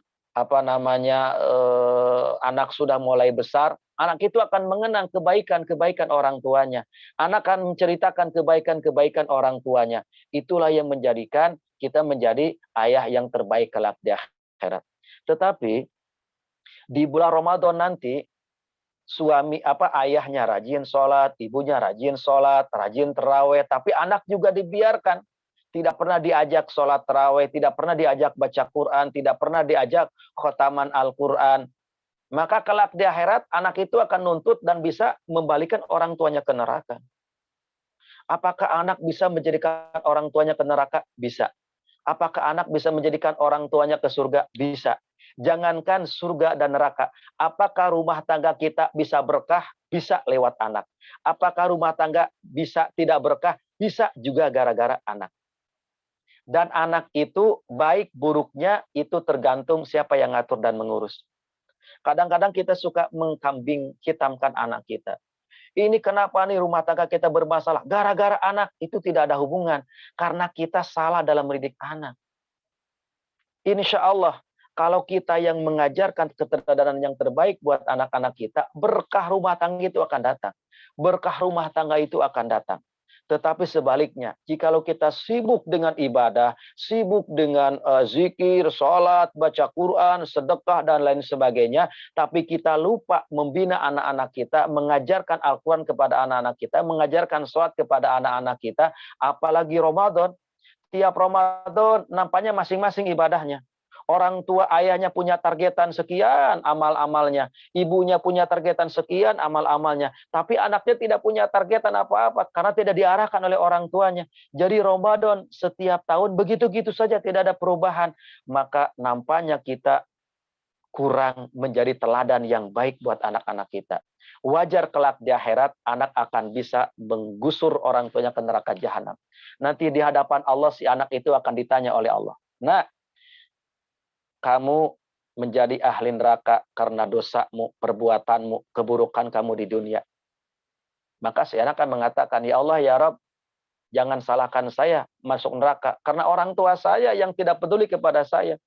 anak sudah mulai besar, anak itu akan mengenang kebaikan-kebaikan orang tuanya. Anak akan menceritakan kebaikan-kebaikan orang tuanya. Itulah yang menjadikan kita menjadi ayah yang terbaik kelak di akhirat. Tetapi di bulan Ramadan nanti, ayahnya rajin sholat, ibunya rajin sholat, rajin terawih, tapi anak juga dibiarkan. Tidak pernah diajak sholat terawih, tidak pernah diajak baca Quran, tidak pernah diajak khotaman Al-Quran. Maka kelak di akhirat, anak itu akan nuntut dan bisa membalikan orang tuanya ke neraka. Apakah anak bisa menjadikan orang tuanya ke neraka? Bisa. Apakah anak bisa menjadikan orang tuanya ke surga? Bisa. Jangankan surga dan neraka. Apakah rumah tangga kita bisa berkah? Bisa lewat anak. Apakah rumah tangga bisa tidak berkah? Bisa juga gara-gara anak. Dan anak itu baik buruknya itu tergantung siapa yang ngatur dan mengurus. Kadang-kadang kita suka mengkambing hitamkan anak kita. Ini kenapa nih rumah tangga kita bermasalah? Gara-gara anak. Itu tidak ada hubungan. Karena kita salah dalam mendidik anak. Insya Allah, kalau kita yang mengajarkan keteladanan yang terbaik buat anak-anak kita, berkah rumah tangga itu akan datang. Berkah rumah tangga itu akan datang. Tetapi sebaliknya, jikalau kita sibuk dengan ibadah, sibuk dengan zikir, sholat, baca Quran, sedekah, dan lain sebagainya, tapi kita lupa membina anak-anak kita, mengajarkan Al-Quran kepada anak-anak kita, mengajarkan sholat kepada anak-anak kita, apalagi Ramadan. Tiap Ramadan nampaknya masing-masing ibadahnya. Orang tua ayahnya punya targetan sekian amal-amalnya. Ibunya punya targetan sekian amal-amalnya. Tapi anaknya tidak punya targetan apa-apa karena tidak diarahkan oleh orang tuanya. Jadi Ramadan setiap tahun begitu-gitu saja tidak ada perubahan. Maka nampaknya kita kurang menjadi teladan yang baik buat anak-anak kita. Wajar kelak di akhirat anak akan bisa menggusur orang tuanya ke neraka jahanam. Nanti di hadapan Allah si anak itu akan ditanya oleh Allah. Nah, kamu menjadi ahli neraka karena dosamu, perbuatanmu, keburukan kamu di dunia. Maka si anak akan mengatakan, ya Allah, ya Rabb, jangan salahkan saya masuk neraka. Karena orang tua saya yang tidak peduli kepada saya.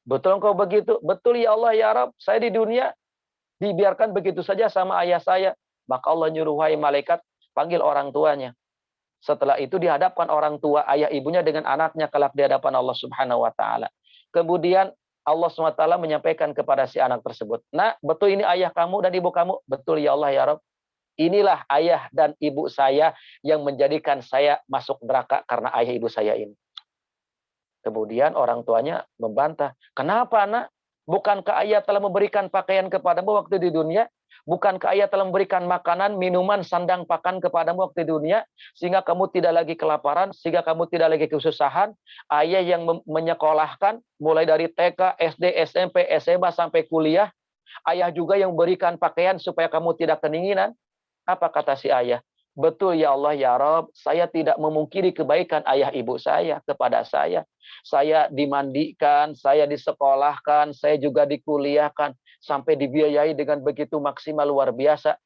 Betul engkau begitu? Betul ya Allah, ya Rabb, saya di dunia dibiarkan begitu saja sama ayah saya. Maka Allah nyuruh, wahai malaikat, panggil orang tuanya. Setelah itu dihadapkan orang tua, ayah ibunya dengan anaknya kelak di hadapan Allah Subhanahu wa taala. Kemudian Allah SWT menyampaikan kepada si anak tersebut, "Nak, betul ini ayah kamu dan ibu kamu?" "Betul ya Allah ya Rabb. Inilah ayah dan ibu saya yang menjadikan saya masuk neraka karena ayah ibu saya ini." Kemudian orang tuanya membantah, "Kenapa, Nak? Bukankah ayah telah memberikan pakaian kepadamu waktu di dunia? Bukankah ayah telah memberikan makanan, minuman, sandang pakan kepadamu waktu di dunia? Sehingga kamu tidak lagi kelaparan, sehingga kamu tidak lagi kesusahan. Ayah yang menyekolahkan, mulai dari TK, SD, SMP, SMA, sampai kuliah. Ayah juga yang memberikan pakaian supaya kamu tidak kedinginan." Apa kata si ayah? "Betul ya Allah ya Rabb, saya tidak memungkiri kebaikan ayah ibu saya kepada saya. Saya dimandikan, saya disekolahkan, saya juga dikuliahkan, sampai dibiayai dengan begitu maksimal luar biasa.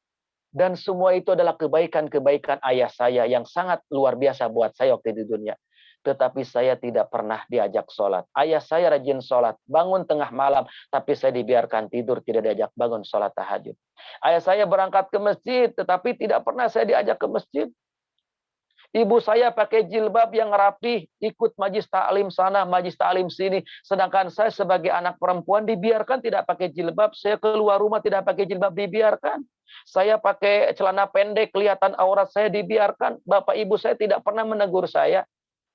Dan semua itu adalah kebaikan-kebaikan ayah saya yang sangat luar biasa buat saya waktu di dunia. Tetapi saya tidak pernah diajak sholat. Ayah saya rajin sholat, bangun tengah malam, tapi saya dibiarkan tidur, tidak diajak bangun sholat tahajud. Ayah saya berangkat ke masjid, tetapi tidak pernah saya diajak ke masjid. Ibu saya pakai jilbab yang rapi, ikut majlis taklim sana, majlis taklim sini. Sedangkan saya sebagai anak perempuan dibiarkan tidak pakai jilbab. Saya keluar rumah tidak pakai jilbab, dibiarkan. Saya pakai celana pendek, kelihatan aurat saya, dibiarkan. Bapak ibu saya tidak pernah menegur saya.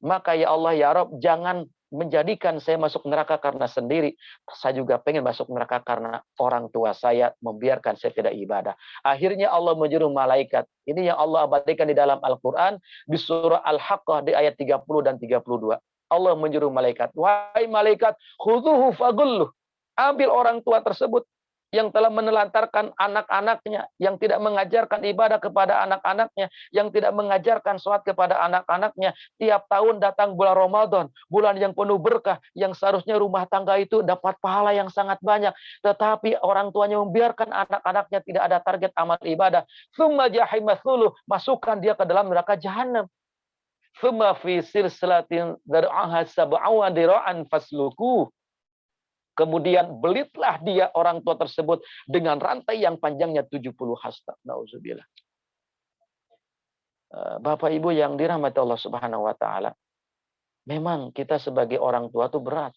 Maka ya Allah ya Rabb, jangan menjadikan saya masuk neraka karena sendiri. Saya juga pengen masuk neraka karena orang tua saya membiarkan saya tidak ibadah. Akhirnya Allah menyuruh malaikat. Ini yang Allah abadikan di dalam Al-Quran. Di surah Al-Haqqah di ayat 30 dan 32. Allah menyuruh malaikat. Wahai malaikat, khudhuhu fagulluh. Ambil orang tua tersebut yang telah menelantarkan anak-anaknya, yang tidak mengajarkan ibadah kepada anak-anaknya, yang tidak mengajarkan sholat kepada anak-anaknya. Tiap tahun datang bulan Ramadan, bulan yang penuh berkah, yang seharusnya rumah tangga itu dapat pahala yang sangat banyak. Tetapi orang tuanya membiarkan anak-anaknya tidak ada target amal ibadah. Tsumma jahima tsuluh, masukkan dia ke dalam neraka jahanam. Tsumma fi silsilatin dar'aha sab'una dira'an fasluku. Kemudian belitlah dia orang tua tersebut dengan rantai yang panjangnya 70 hasta. Nauzubillah. Bapak Ibu yang dirahmati Allah Subhanahu wa taala. Memang kita sebagai orang tua itu berat.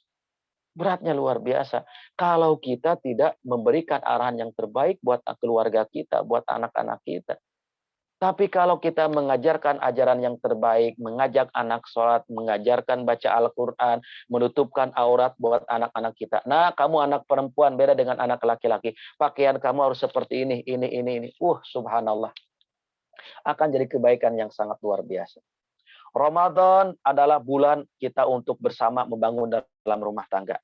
Beratnya luar biasa. Kalau kita tidak memberikan arahan yang terbaik buat keluarga kita, buat anak-anak kita. Tapi kalau kita mengajarkan ajaran yang terbaik, mengajak anak sholat, mengajarkan baca Al-Quran, menutupkan aurat buat anak-anak kita. Nah, kamu anak perempuan beda dengan anak laki-laki. Pakaian kamu harus seperti ini. Subhanallah. Akan jadi kebaikan yang sangat luar biasa. Ramadan adalah bulan kita untuk bersama membangun dalam rumah tangga.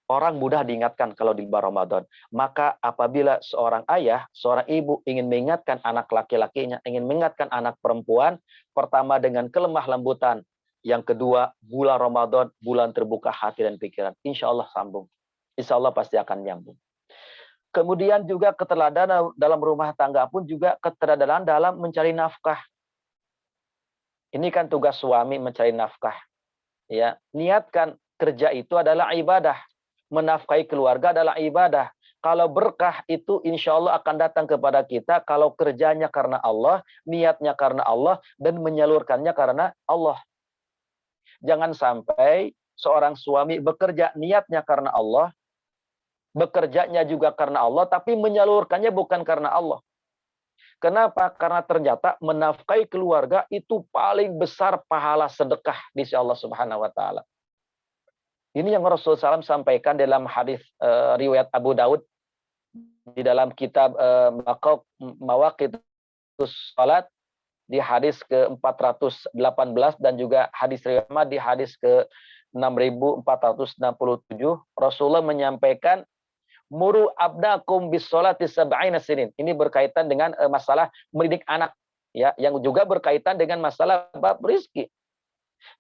Orang mudah diingatkan kalau di bulan Ramadan. Maka apabila seorang ayah, seorang ibu ingin mengingatkan anak laki-lakinya, ingin mengingatkan anak perempuan, pertama dengan kelemah lembutan. Yang kedua, bulan Ramadan, bulan terbuka hati dan pikiran. Insya Allah sambung. Insya Allah pasti akan nyambung. Kemudian juga keteladanan dalam rumah tangga pun juga keteladanan dalam mencari nafkah. Ini kan tugas suami mencari nafkah. Ya, niatkan kerja itu adalah ibadah. Menafkahi keluarga adalah ibadah. Kalau berkah itu insya Allah akan datang kepada kita kalau kerjanya karena Allah, niatnya karena Allah, dan menyalurkannya karena Allah. Jangan sampai seorang suami bekerja niatnya karena Allah, bekerjanya juga karena Allah, tapi menyalurkannya bukan karena Allah. Kenapa? Karena ternyata menafkahi keluarga itu paling besar pahala sedekah di sisi Allah Subhanahu wa taala. Ini yang Rasulullah SAW sampaikan dalam hadis riwayat Abu Daud di dalam kitab Mawaqitus Salat di hadis ke-418 dan juga hadis riwayat Ahmad di hadis ke-6467. Rasulullah menyampaikan muru abdakum bis sholati sab'ina sinin. Ini berkaitan dengan masalah mendidik anak, ya, yang juga berkaitan dengan masalah bab rizki.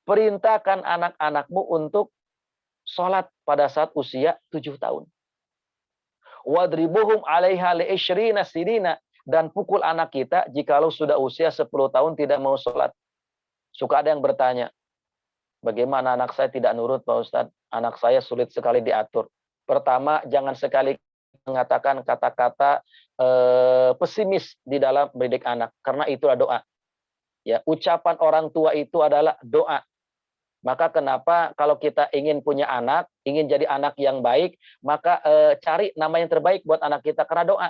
Perintahkan anak-anakmu untuk sholat pada saat usia 7 tahun. Wadribuhum 'alaiha li'ishrina sinina, dan pukul anak kita jikalau sudah usia 10 tahun tidak mau sholat. Suka ada yang bertanya, bagaimana anak saya tidak nurut Pak Ustadz? Anak saya sulit sekali diatur. Pertama, jangan sekali mengatakan kata-kata pesimis di dalam mendidik anak, karena itulah doa. Ya, ucapan orang tua itu adalah doa. Maka kenapa kalau kita ingin punya anak, ingin jadi anak yang baik, maka cari nama yang terbaik buat anak kita karena doa.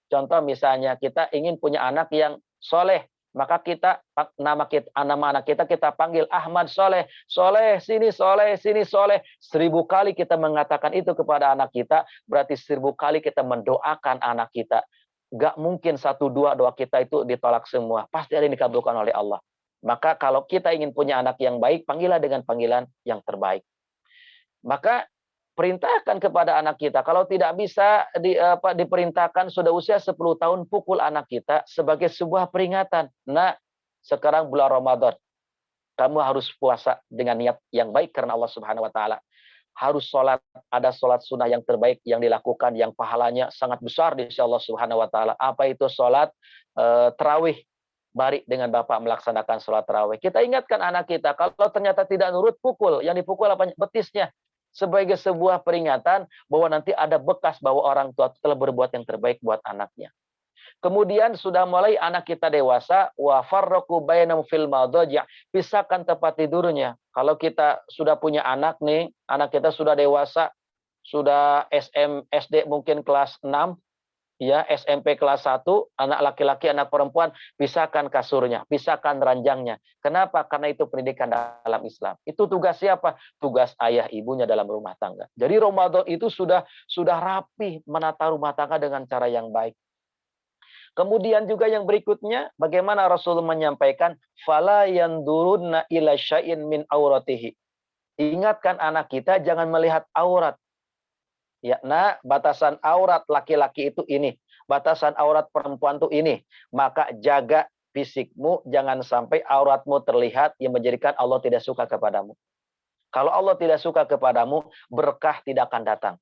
Contoh misalnya kita ingin punya anak yang soleh, maka kita nama anak kita panggil Ahmad Soleh, Soleh sini Soleh sini Soleh. 1000 kali kita mengatakan itu kepada anak kita, berarti 1000 kali kita mendoakan anak kita. Gak mungkin 1, 2 doa kita itu ditolak semua, pasti ada yang dikabulkan oleh Allah. Maka kalau kita ingin punya anak yang baik, panggillah dengan panggilan yang terbaik. Maka perintahkan kepada anak kita. Kalau tidak bisa diperintahkan sudah usia 10 tahun, pukul anak kita sebagai sebuah peringatan. Nah, sekarang bulan Ramadan. Kamu harus puasa dengan niat yang baik karena Allah Subhanahu wa taala. Harus sholat, ada sholat sunnah yang terbaik yang dilakukan, yang pahalanya sangat besar di sisi Allah Subhanahu wa taala. Apa itu sholat tarawih? Bari dengan Bapak melaksanakan sholat tarawih. Kita ingatkan anak kita, kalau ternyata tidak nurut, pukul. Yang dipukul apa? Betisnya. Sebagai sebuah peringatan bahwa nanti ada bekas bahwa orang tua telah berbuat yang terbaik buat anaknya. Kemudian sudah mulai anak kita dewasa, wa farraqu bainahum fil madajih, pisahkan tempat tidurnya. Kalau kita sudah punya anak nih, anak kita sudah dewasa, sudah SD mungkin kelas 6, ya, SMP kelas 1, anak laki-laki, anak perempuan, pisahkan kasurnya, pisahkan ranjangnya. Kenapa? Karena itu pendidikan dalam Islam. Itu tugas siapa? Tugas ayah ibunya dalam rumah tangga. Jadi Ramadan itu sudah rapi menata rumah tangga dengan cara yang baik. Kemudian juga yang berikutnya, bagaimana Rasul menyampaikan, fala yandurunna ila syai'in min auratihi. Ingatkan anak kita jangan melihat aurat. Ya, nah, batasan aurat laki-laki itu ini, batasan aurat perempuan itu ini. Maka jaga fisikmu, jangan sampai auratmu terlihat yang menjadikan Allah tidak suka kepadamu. Kalau Allah tidak suka kepadamu, berkah tidak akan datang.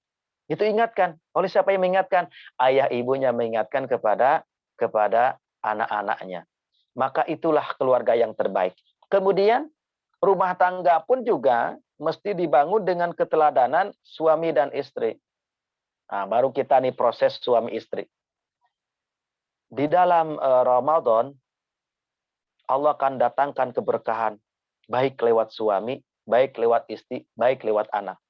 Itu ingatkan. Oleh siapa yang mengingatkan? Ayah ibunya mengingatkan kepada anak-anaknya. Maka itulah keluarga yang terbaik. Kemudian rumah tangga pun juga mesti dibangun dengan keteladanan suami dan istri. Nah, baru kita nih proses suami istri. Di dalam Ramadan, Allah akan datangkan keberkahan. Baik lewat suami, baik lewat istri, baik lewat anak.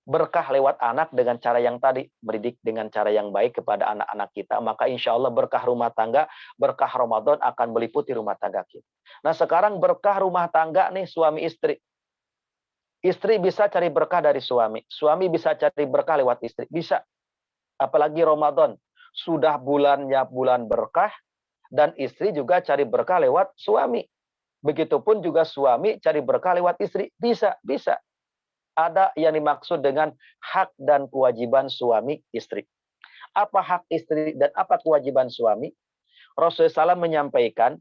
berkah lewat anak dengan cara yang tadi, mendidik dengan cara yang baik kepada anak-anak kita, maka insya Allah berkah rumah tangga, berkah Ramadan akan meliputi rumah tangga kita. Nah sekarang berkah rumah tangga nih suami istri. Istri bisa cari berkah dari suami, suami bisa cari berkah lewat istri, bisa. Apalagi Ramadan, sudah bulannya bulan berkah, dan istri juga cari berkah lewat suami. Begitupun juga suami cari berkah lewat istri, bisa, bisa. Ada yang dimaksud dengan hak dan kewajiban suami istri. Apa hak istri dan apa kewajiban suami? Rasulullah SAW menyampaikan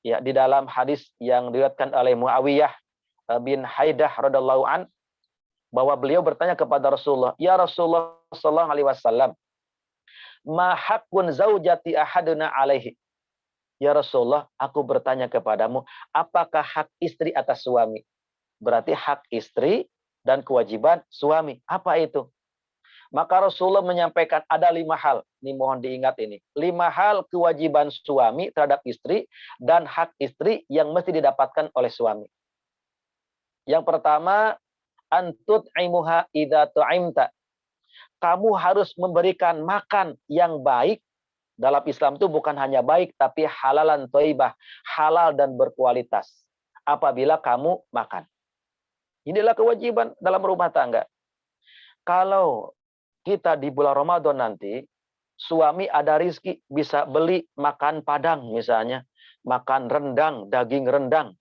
ya di dalam hadis yang diriwayatkan oleh Muawiyah bin Haidah radhiyallahu an, bahwa beliau bertanya kepada Rasulullah, "Ya Rasulullah sallallahu alaihi wasallam, ma haqqun zaujati ahaduna alaihi?" Ya Rasulullah, aku bertanya kepadamu, apakah hak istri atas suami? Berarti hak istri dan kewajiban suami. Apa itu? Maka Rasulullah menyampaikan ada 5 hal. Ini mohon diingat ini. 5 hal kewajiban suami terhadap istri dan hak istri yang mesti didapatkan oleh suami. Yang pertama, antut imuha idza tu'imta. Kamu harus memberikan makan yang baik. Dalam Islam itu bukan hanya baik, tapi halalan thayyibah, halal dan berkualitas. Apabila kamu makan. Inilah kewajiban dalam rumah tangga. Kalau kita di bulan Ramadan nanti, suami ada rizki, bisa beli makan padang misalnya, makan rendang, daging rendang.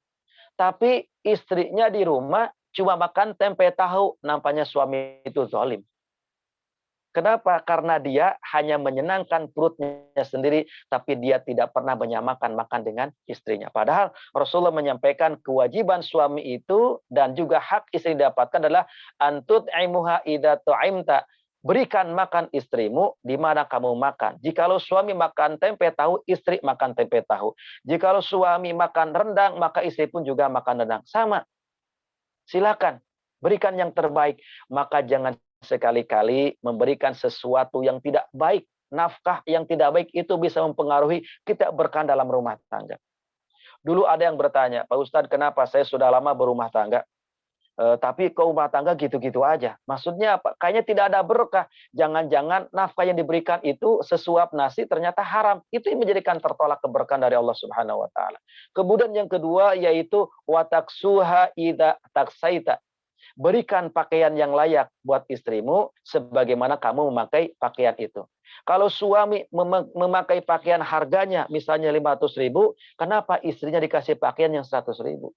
Tapi istrinya di rumah cuma makan tempe tahu, nampaknya suami itu zalim. Kenapa? Karena dia hanya menyenangkan perutnya sendiri, tapi dia tidak pernah menyamakan makan dengan istrinya. Padahal Rasulullah menyampaikan kewajiban suami itu dan juga hak istri didapatkan adalah antut imuha idza tu'imta. Berikan makan istrimu di mana kamu makan. Jikalau suami makan tempe tahu, istri makan tempe tahu. Jikalau suami makan rendang, maka istri pun juga makan rendang. Sama. Silakan. Berikan yang terbaik. Maka jangan sekali-kali memberikan sesuatu yang tidak baik. Nafkah yang tidak baik itu bisa mempengaruhi kita berkah dalam rumah tangga. Dulu ada yang bertanya, Pak Ustadz, kenapa saya sudah lama berumah tangga? Tapi ke rumah tangga gitu-gitu aja. Maksudnya apa? Kayaknya tidak ada berkah. Jangan-jangan nafkah yang diberikan itu sesuap nasi ternyata haram. Itu yang menjadikan tertolak keberkahan dari Allah Subhanahu wa taala. Kemudian yang kedua yaitu wataksuha idza taksaita. Berikan pakaian yang layak buat istrimu sebagaimana kamu memakai pakaian itu. Kalau suami memakai pakaian harganya misalnya 500.000, kenapa istrinya dikasih pakaian yang 100.000?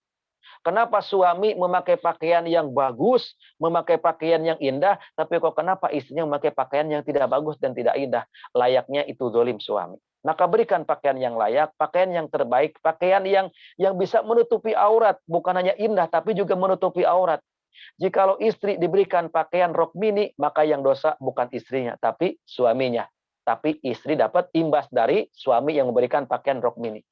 Kenapa suami memakai pakaian yang bagus, memakai pakaian yang indah, tapi kok kenapa istrinya memakai pakaian yang tidak bagus dan tidak indah? Layaknya itu zalim suami. Maka berikan pakaian yang layak, pakaian yang terbaik, pakaian yang bisa menutupi aurat, bukan hanya indah tapi juga menutupi aurat. Jikalau istri diberikan pakaian rok mini, maka yang dosa bukan istrinya, tapi suaminya. Tapi istri dapat imbas dari suami yang memberikan pakaian rok mini.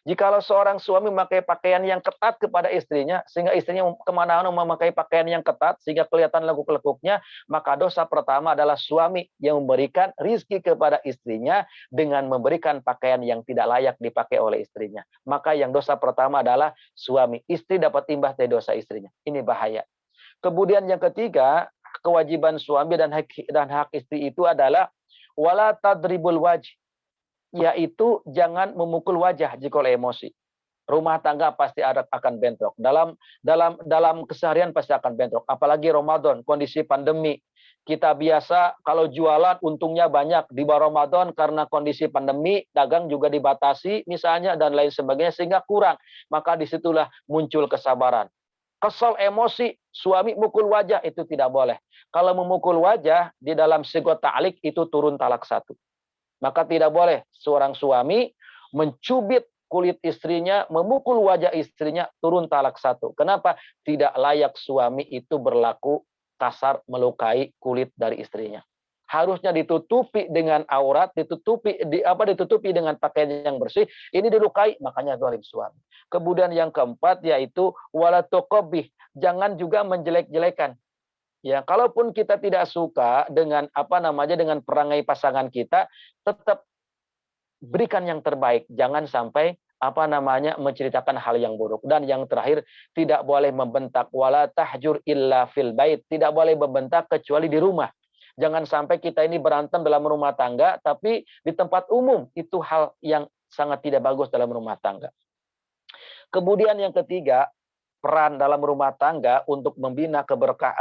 Jikalau seorang suami memakai pakaian yang ketat kepada istrinya, sehingga istrinya kemana-mana memakai pakaian yang ketat, sehingga kelihatan lekuk-lekuknya, maka dosa pertama adalah suami yang memberikan rizki kepada istrinya dengan memberikan pakaian yang tidak layak dipakai oleh istrinya. Maka yang dosa pertama adalah suami. Istri dapat imbas dari dosa istrinya. Ini bahaya. Kemudian yang ketiga, kewajiban suami dan hak istri itu adalah wala tadribul wajh, yaitu jangan memukul wajah jika emosi. Rumah tangga pasti akan bentrok. Dalam keseharian pasti akan bentrok. Apalagi Ramadan, kondisi pandemi. Kita biasa kalau jualan untungnya banyak. Di bawah Ramadan karena kondisi pandemi, dagang juga dibatasi misalnya dan lain sebagainya sehingga kurang. Maka disitulah muncul kesabaran. Kesal emosi, suami mukul wajah itu tidak boleh. Kalau memukul wajah di dalam sigot ta'lik itu turun talak 1. Maka tidak boleh seorang suami mencubit kulit istrinya, memukul wajah istrinya, turun talak 1. Kenapa? Tidak layak suami itu berlaku kasar melukai kulit dari istrinya. Harusnya ditutupi dengan aurat, ditutupi dengan pakaian yang bersih. Ini dilukai, makanya zalim suami. Kemudian yang keempat yaitu wala tuqabbih, jangan juga menjelek-jelekan. Ya, kalaupun kita tidak suka dengan dengan perangai pasangan kita, tetap berikan yang terbaik. Jangan sampai menceritakan hal yang buruk. Dan yang terakhir, tidak boleh membentak, wala tahjur illa fil bait, tidak boleh membentak kecuali di rumah. Jangan sampai kita ini berantem dalam rumah tangga, tapi di tempat umum itu hal yang sangat tidak bagus dalam rumah tangga. Kemudian yang ketiga, peran dalam rumah tangga untuk membina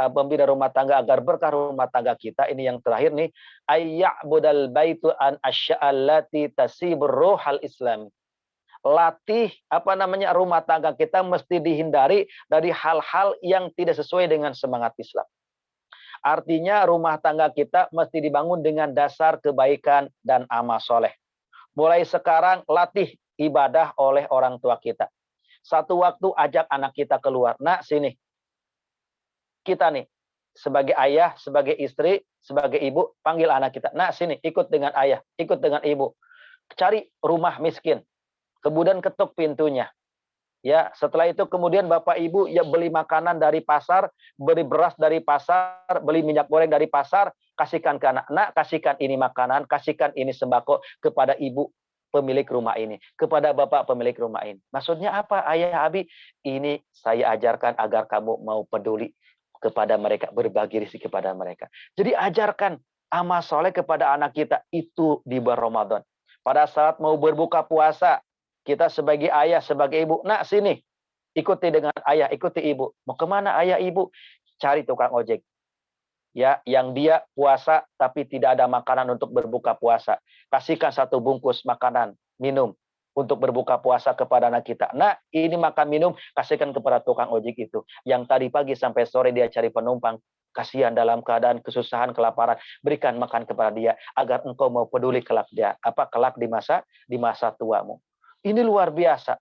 membina rumah tangga agar berkah rumah tangga kita. Ini yang terakhir nih, ayya'budal baitu an asy'allati tasibur ruhal islam. Latih rumah tangga kita mesti dihindari dari hal-hal yang tidak sesuai dengan semangat Islam. Artinya rumah tangga kita mesti dibangun dengan dasar kebaikan dan amal soleh. Mulai sekarang latih ibadah oleh orang tua kita. Satu waktu ajak anak kita keluar. Nak, sini. Kita nih, sebagai ayah, sebagai istri, sebagai ibu, panggil anak kita. Nak, sini, ikut dengan ayah, ikut dengan ibu. Cari rumah miskin. Kemudian ketuk pintunya. Ya, setelah itu kemudian Bapak Ibu ya beli makanan dari pasar, beli beras dari pasar, beli minyak goreng dari pasar, kasihkan ke anak. Nak, kasihkan ini makanan, kasihkan ini sembako kepada ibu pemilik rumah ini, kepada bapak pemilik rumah ini. Maksudnya apa, Ayah Abi? Ini saya ajarkan agar kamu mau peduli kepada mereka, berbagi rezeki kepada mereka. Jadi ajarkan amal soleh kepada anak kita itu di bulan Ramadan. Pada saat mau berbuka puasa, kita sebagai ayah, sebagai ibu, nak sini, ikuti dengan ayah, ikuti ibu. Mau kemana ayah ibu? Cari tukang ojek. Ya, yang dia puasa tapi tidak ada makanan untuk berbuka puasa. Kasihkan satu bungkus makanan, minum untuk berbuka puasa kepada anak kita. Nah, ini makan minum, kasihkan kepada tukang ojek itu. Yang tadi pagi sampai sore dia cari penumpang. Kasihan dalam keadaan kesusahan, kelaparan. Berikan makan kepada dia agar engkau mau peduli kelak kelak di masa tuamu. Ini luar biasa.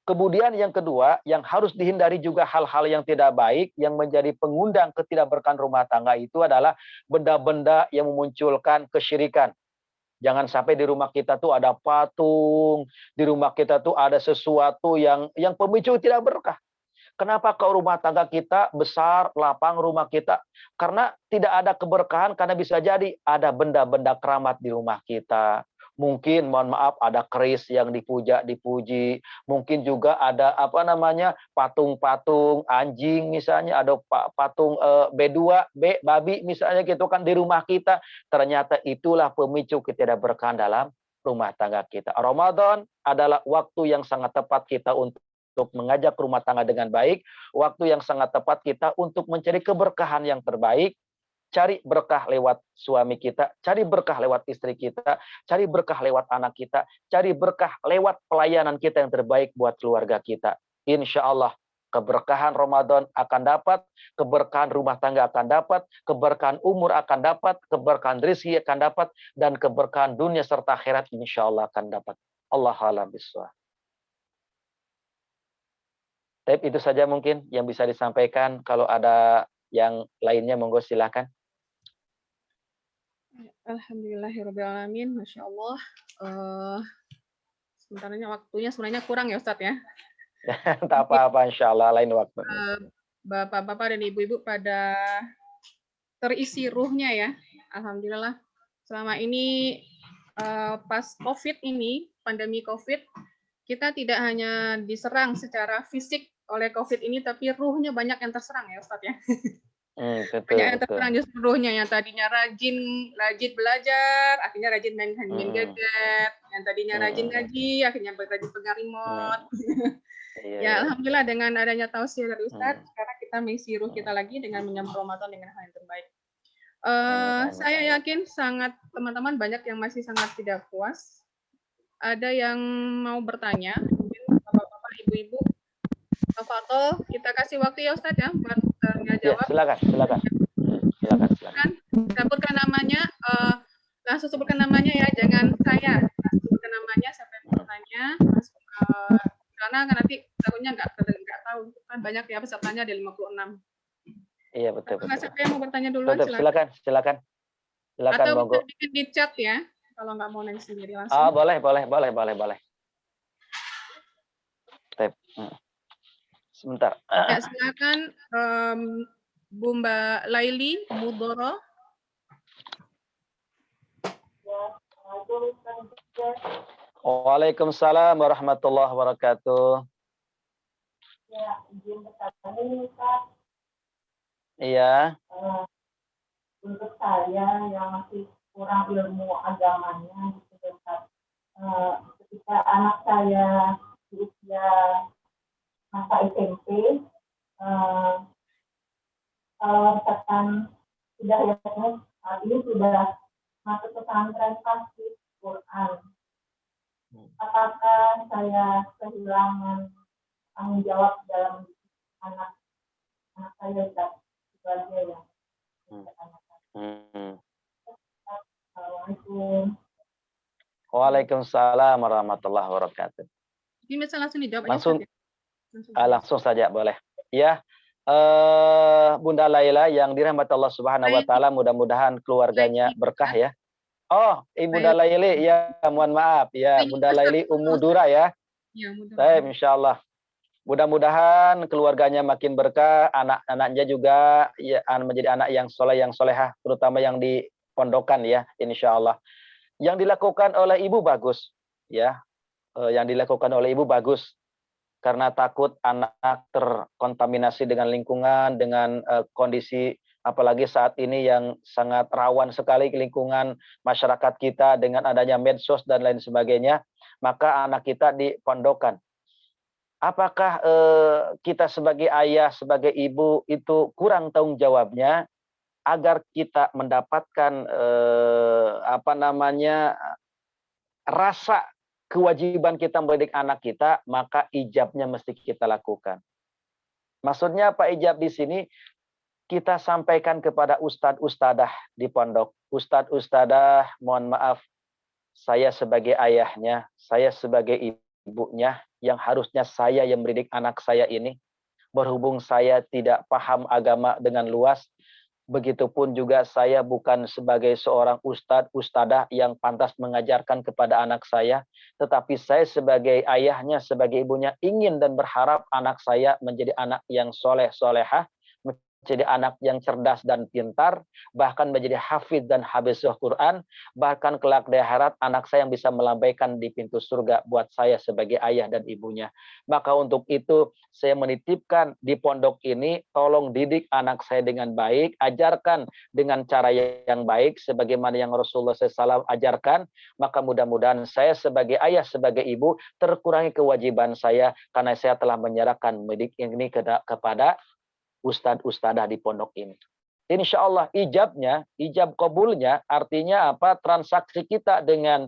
Kemudian yang kedua, yang harus dihindari juga hal-hal yang tidak baik, yang menjadi pengundang ketidakberkahan rumah tangga itu adalah benda-benda yang memunculkan kesyirikan. Jangan sampai di rumah kita tuh ada patung, di rumah kita tuh ada sesuatu yang pemicu tidak berkah. Kenapa ke rumah tangga kita besar, lapang rumah kita? Karena tidak ada keberkahan, karena bisa jadi ada benda-benda keramat di rumah kita. Mungkin, mohon maaf, ada keris yang dipuji. Mungkin juga ada patung-patung anjing misalnya, ada patung B2, babi misalnya gitu kan di rumah kita. Ternyata itulah pemicu ketidakberkahan dalam rumah tangga kita. Ramadan adalah waktu yang sangat tepat kita untuk mengajak rumah tangga dengan baik, waktu yang sangat tepat kita untuk mencari keberkahan yang terbaik, cari berkah lewat suami kita, cari berkah lewat istri kita, cari berkah lewat anak kita, cari berkah lewat pelayanan kita yang terbaik buat keluarga kita. Insya Allah keberkahan Ramadan akan dapat, keberkahan rumah tangga akan dapat, keberkahan umur akan dapat, keberkahan rezeki akan dapat, dan keberkahan dunia serta akhirat insya Allah akan dapat. Allah a'lam bishawab. Itu saja mungkin yang bisa disampaikan. Kalau ada yang lainnya, monggo silakan. Alhamdulillahirrahmanirrahim. Masya Allah. Sebenarnya waktunya sebenarnya kurang ya Ustadz ya. Tak apa-apa, insya Allah lain waktu. Bapak-bapak dan ibu-ibu pada terisi ruhnya ya. Alhamdulillah. Selama ini pas COVID ini, pandemi COVID, kita tidak hanya diserang secara fisik oleh COVID ini, tapi ruhnya banyak yang terserang ya Ustadz ya. Betul, banyak yang terserang justru ruhnya, yang tadinya rajin belajar, akhirnya rajin main gadget, yang tadinya rajin ngaji, akhirnya rajin pegang remote. Ya alhamdulillah dengan adanya tausiah dari Ustadz, sekarang kita mengisi ruh kita lagi dengan menyambut Ramadan dengan hal yang terbaik. Saya yakin sangat teman-teman banyak yang masih sangat tidak puas. Ada yang mau bertanya, mungkin bapak-bapak, ibu-ibu. Fatul, kita kasih waktu ya Ustadz ya buat bertanya jawab. Ya, silakan. Sebutkan namanya, langsung sebutkan namanya ya, jangan saya. Langsung sebutkan namanya, siapa yang mau bertanya, langsung karena nanti takutnya nggak tahu kan banyak ya pesertanya ada 56. Iya betul. Siapa yang mau bertanya duluan? Silakan. Atau monggo. bisa bikin di chat ya, kalau nggak mau nanya sendiri langsung. Boleh. Sebentar. Ya, silakan Bu Mbak Laili Mudoro. Waalaikumsalam warahmatullahi wabarakatuh. Ya, izin bertanya nih, Ustaz. Iya. Untuk saya yang masih kurang ilmu agamanya gitu, Ustaz. Ketika anak saya di usia masa SMP, kalau misalkan sudah ya saat ini sudah masuk pesantren pasti Quran. Apakah saya kehilangan tanggung jawab dalam anak saya sebagai yang Assalamualaikum. Waalaikumsalam warahmatullahi wabarakatuh. Ini bisa langsung dijawab langsung, aja. Langsung saja boleh. Ya, Bunda Laila yang dirahmati Allah Subhanahu wa taala, mudah-mudahan keluarganya berkah ya. Oh, Bunda Laili, ya mohon maaf ya, Bunda Laili Ummu Dura ya. Ya, Baik, insyaallah. Mudah-mudahan keluarganya makin berkah, anak-anaknya juga ya menjadi anak yang soleh, yang solehah, terutama yang di pondokan ya, insyaallah. Yang dilakukan oleh ibu bagus, ya. Yang dilakukan oleh ibu bagus, karena takut anak terkontaminasi dengan lingkungan, dengan kondisi apalagi saat ini yang sangat rawan sekali lingkungan masyarakat kita dengan adanya medsos dan lain sebagainya, maka anak kita dipondokan. Apakah kita sebagai ayah, sebagai ibu itu kurang tanggung jawabnya agar kita mendapatkan rasa kewajiban kita mendidik anak kita, maka ijabnya mesti kita lakukan. Maksudnya Pak Ijab di sini kita sampaikan kepada ustadz ustadah di pondok. Ustadz ustadah, mohon maaf, saya sebagai ayahnya, saya sebagai ibunya, yang harusnya saya yang mendidik anak saya ini, berhubung saya tidak paham agama dengan luas, begitupun juga saya bukan sebagai seorang ustadz, ustadah yang pantas mengajarkan kepada anak saya, tetapi saya sebagai ayahnya, sebagai ibunya ingin dan berharap anak saya menjadi anak yang soleh, solehah, menjadi anak yang cerdas dan pintar, bahkan menjadi hafidz dan habisah Quran, bahkan kelak di akhirat anak saya yang bisa melambaikan di pintu surga buat saya sebagai ayah dan ibunya. Maka untuk itu saya menitipkan di pondok ini, tolong didik anak saya dengan baik, ajarkan dengan cara yang baik, sebagaimana yang Rasulullah SAW ajarkan, maka mudah-mudahan saya sebagai ayah, sebagai ibu, terkurangi kewajiban saya, karena saya telah menyerahkan mendidik ini kepada ustadz ustadah di pondok ini. Insya Allah ijab kabulnya artinya apa? Transaksi kita dengan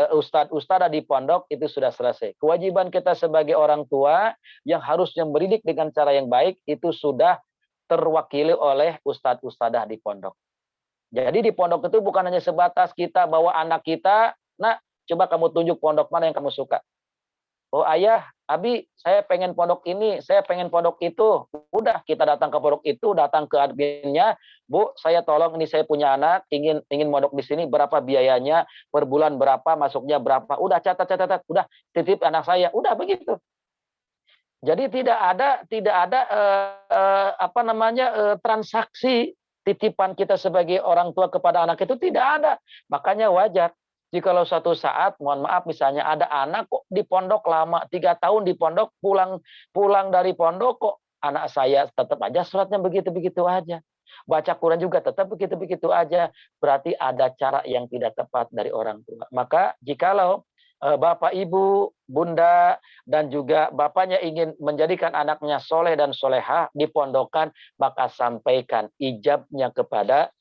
ustadz ustadah di pondok itu sudah selesai. Kewajiban kita sebagai orang tua yang harusnya mendidik dengan cara yang baik itu sudah terwakili oleh ustadz ustadah di pondok. Jadi di pondok itu bukan hanya sebatas kita bawa anak kita, nah coba kamu tunjuk pondok mana yang kamu suka. Oh ayah, Abi, saya pengen pondok ini, saya pengen pondok itu. Udah, kita datang ke pondok itu, datang ke adminnya, Bu, saya tolong ini saya punya anak, ingin pondok di sini, berapa biayanya, per bulan berapa, masuknya berapa. Udah catat, udah titip anak saya, udah begitu. Jadi tidak ada transaksi titipan kita sebagai orang tua kepada anak itu tidak ada. Makanya wajar. Jikalau suatu saat, mohon maaf, misalnya ada anak kok di pondok lama 3 tahun di pondok, pulang dari pondok kok anak saya tetap aja sholatnya begitu-begitu aja. Baca Quran juga tetap begitu-begitu aja. Berarti ada cara yang tidak tepat dari orang tua. Maka jikalau Bapak, Ibu, Bunda, dan juga Bapaknya ingin menjadikan anaknya soleh dan solehah di pondokan, maka sampaikan ijabnya kepada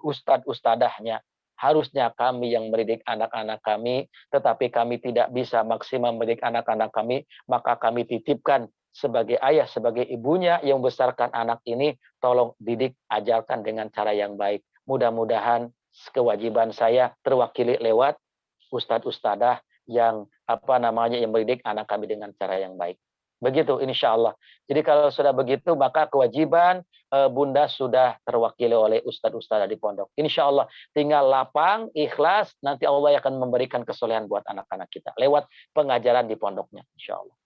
ustadz ustadahnya. Harusnya kami yang mendidik anak-anak kami, tetapi kami tidak bisa maksimal mendidik anak-anak kami, maka kami titipkan sebagai ayah, sebagai ibunya yang membesarkan anak ini, tolong didik, ajarkan dengan cara yang baik. Mudah-mudahan kewajiban saya terwakili lewat ustadz ustadah yang yang mendidik anak kami dengan cara yang baik. Begitu insya Allah. Jadi kalau sudah begitu, maka kewajiban Bunda sudah terwakili oleh ustadz ustadzah di pondok. Insya Allah tinggal lapang, ikhlas, nanti Allah akan memberikan kesolehan buat anak-anak kita lewat pengajaran di pondoknya, insya Allah.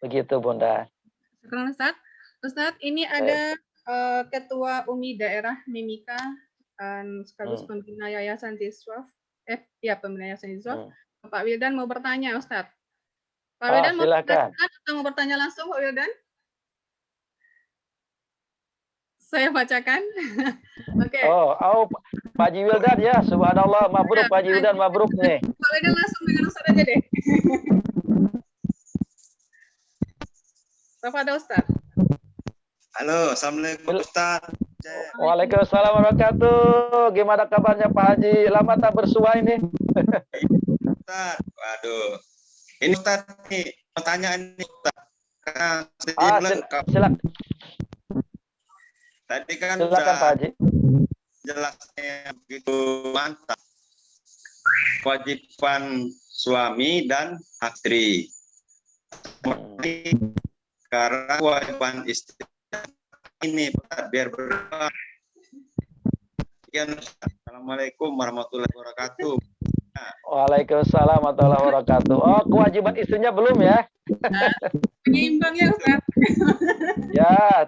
Begitu Bunda. Sekarang Ustadz, ini ada Ketua UMI Daerah Mimika sekaligus pembina Yayasan Tiswaf Ya pemberian yayasan Yusuf. Pak Wildan mau bertanya, Ustadz. Pak Wildan mau silakan. atau mau bertanya langsung, Pak Wildan? Saya bacakan. Oke. Pak Haji Wildan ya, subhanallah, mabruk Pak Haji Wildan, mabruk nih. Pak Wildan langsung dengan Ustadz aja deh. Kepada Ustadz. Halo, assalamualaikum Ustadz. Waalaikumsalam warahmatullahi wabarakatuh. Gimana kabarnya Pak Haji? Lama tak bersua ini. Ustadz, waduh. Ini Ustadz nih, pertanyaan ini Ustadz. Silakan. Tadi kan silakan Pak Haji. Jelasnya begitu mantap. Kewajiban suami dan istri. Karena kewajiban istri ini biar berubah. Assalamualaikum warahmatullahi wabarakatuh. Waalaikumsalam warahmatullahi wabarakatuh. Oh, kewajiban istrinya belum ya? Penyeimbang ya Ustaz. Ya,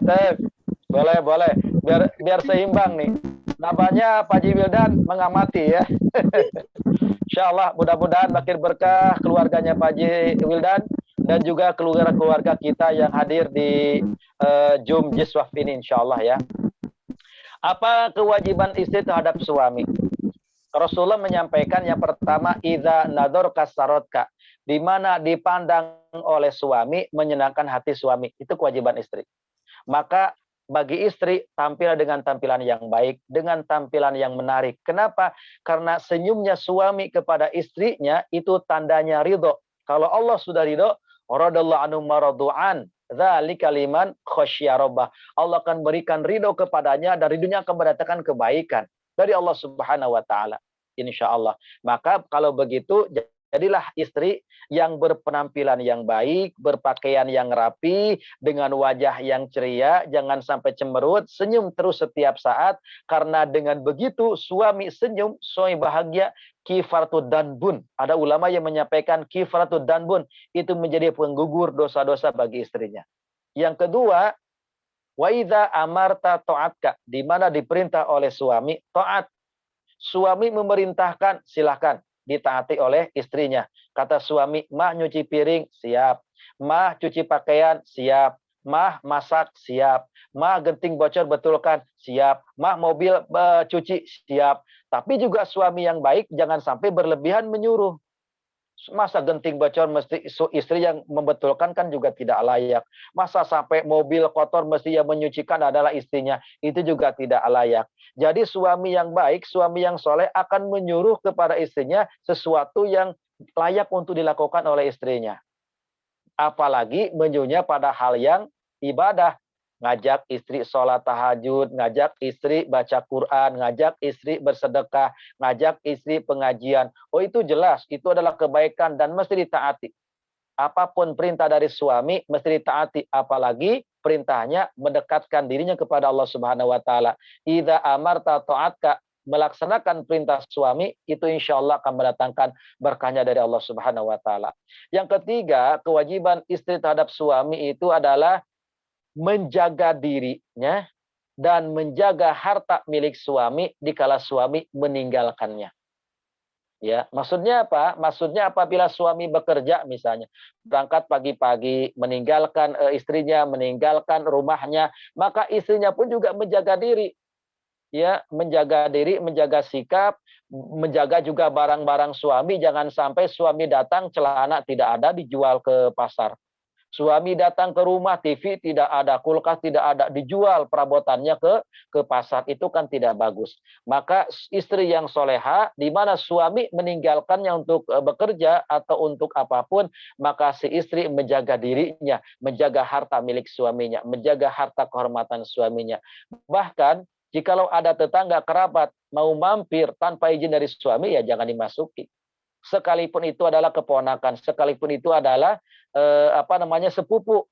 boleh. Biar seimbang nih. Namanya Pak Haji Wildan mengamati ya. Insya Allah mudah-mudahan makin berkah keluarganya Pak Haji Wildan dan juga keluarga kita yang hadir di Jum Jiswaf ini insya Allah ya. Apa kewajiban istri terhadap suami? Rasulullah menyampaikan yang pertama, idza nador kasarotka, di mana dipandang oleh suami menyenangkan hati suami, itu kewajiban istri. Maka bagi istri tampil dengan tampilan yang baik, dengan tampilan yang menarik. Kenapa? Karena senyumnya suami kepada istrinya itu tandanya ridho. Kalau Allah sudah ridho, radallahu anhu maradu'an, dzalika liman khasyya rabbah. Allah akan berikan ridho kepadanya dan ridhonya akan mendatangkan kebaikan dari Allah Subhanahu wa taala. Insyaallah. Maka kalau begitu jadilah istri yang berpenampilan yang baik, berpakaian yang rapi, dengan wajah yang ceria, jangan sampai cemberut, senyum terus setiap saat, karena dengan begitu suami senyum, suami bahagia, kifaratud danbun. Ada ulama yang menyampaikan kifaratud danbun, itu menjadi penggugur dosa-dosa bagi istrinya. Yang kedua, wa idza amarta ta'atka, di mana diperintah oleh suami, taat. Suami memerintahkan, silakan ditaati oleh istrinya. Kata suami, mah nyuci piring, siap. Mah cuci pakaian, siap. Mah masak, siap. Mah genting bocor, betulkan, siap. Mah mobil cuci, siap. Tapi juga suami yang baik jangan sampai berlebihan menyuruh. Masa genting bocor mesti istri yang membetulkan, kan juga tidak layak. Masa sampai mobil kotor mesti yang menyucikan adalah istrinya, itu juga tidak layak. Jadi suami yang baik, suami yang soleh akan menyuruh kepada istrinya sesuatu yang layak untuk dilakukan oleh istrinya. Apalagi menyuruhnya pada hal yang ibadah. Ngajak istri sholat tahajud, ngajak istri baca Quran, ngajak istri bersedekah, ngajak istri pengajian. Oh, itu jelas, itu adalah kebaikan dan mesti ditaati. Apapun perintah dari suami mesti ditaati, apalagi perintahnya mendekatkan dirinya kepada Allah Subhanahu wa taala. Idza amarta ta'atka, melaksanakan perintah suami itu insya Allah akan mendatangkan berkahnya dari Allah Subhanahu wa taala. Yang ketiga, kewajiban istri terhadap suami itu adalah menjaga dirinya dan menjaga harta milik suami dikala suami meninggalkannya. Ya, maksudnya apa? Maksudnya apabila suami bekerja misalnya, berangkat pagi-pagi, meninggalkan istrinya, meninggalkan rumahnya, maka istrinya pun juga menjaga diri. Ya, menjaga diri, menjaga sikap, menjaga juga barang-barang suami, jangan sampai suami datang celana tidak ada dijual ke pasar. Suami datang ke rumah, TV tidak ada, kulkas tidak ada, dijual perabotannya ke pasar, itu kan tidak bagus. Maka istri yang soleha, di mana suami meninggalkannya untuk bekerja atau untuk apapun, maka si istri menjaga dirinya, menjaga harta milik suaminya, menjaga harta kehormatan suaminya. Bahkan jikalau ada tetangga kerabat mau mampir tanpa izin dari suami, ya jangan dimasuki. Sekalipun itu adalah keponakan, sekalipun itu adalah sepupu,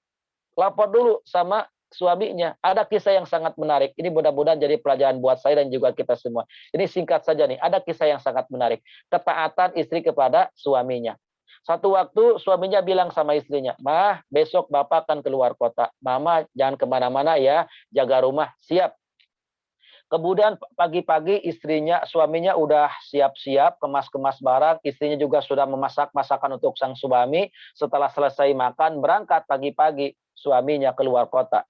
lapor dulu sama suaminya. Ada kisah yang sangat menarik. Ini mudah-mudahan jadi pelajaran buat saya dan juga kita semua. Ini singkat saja nih. Ada kisah yang sangat menarik. Ketaatan istri kepada suaminya. Satu waktu suaminya bilang sama istrinya, "Mah, besok bapak akan keluar kota. Mama jangan kemana-mana ya, jaga rumah." Siap. Kemudian pagi-pagi suaminya udah siap-siap, kemas-kemas barang, istrinya juga sudah memasak masakan untuk sang suami. Setelah selesai makan, berangkat pagi-pagi suaminya keluar kota.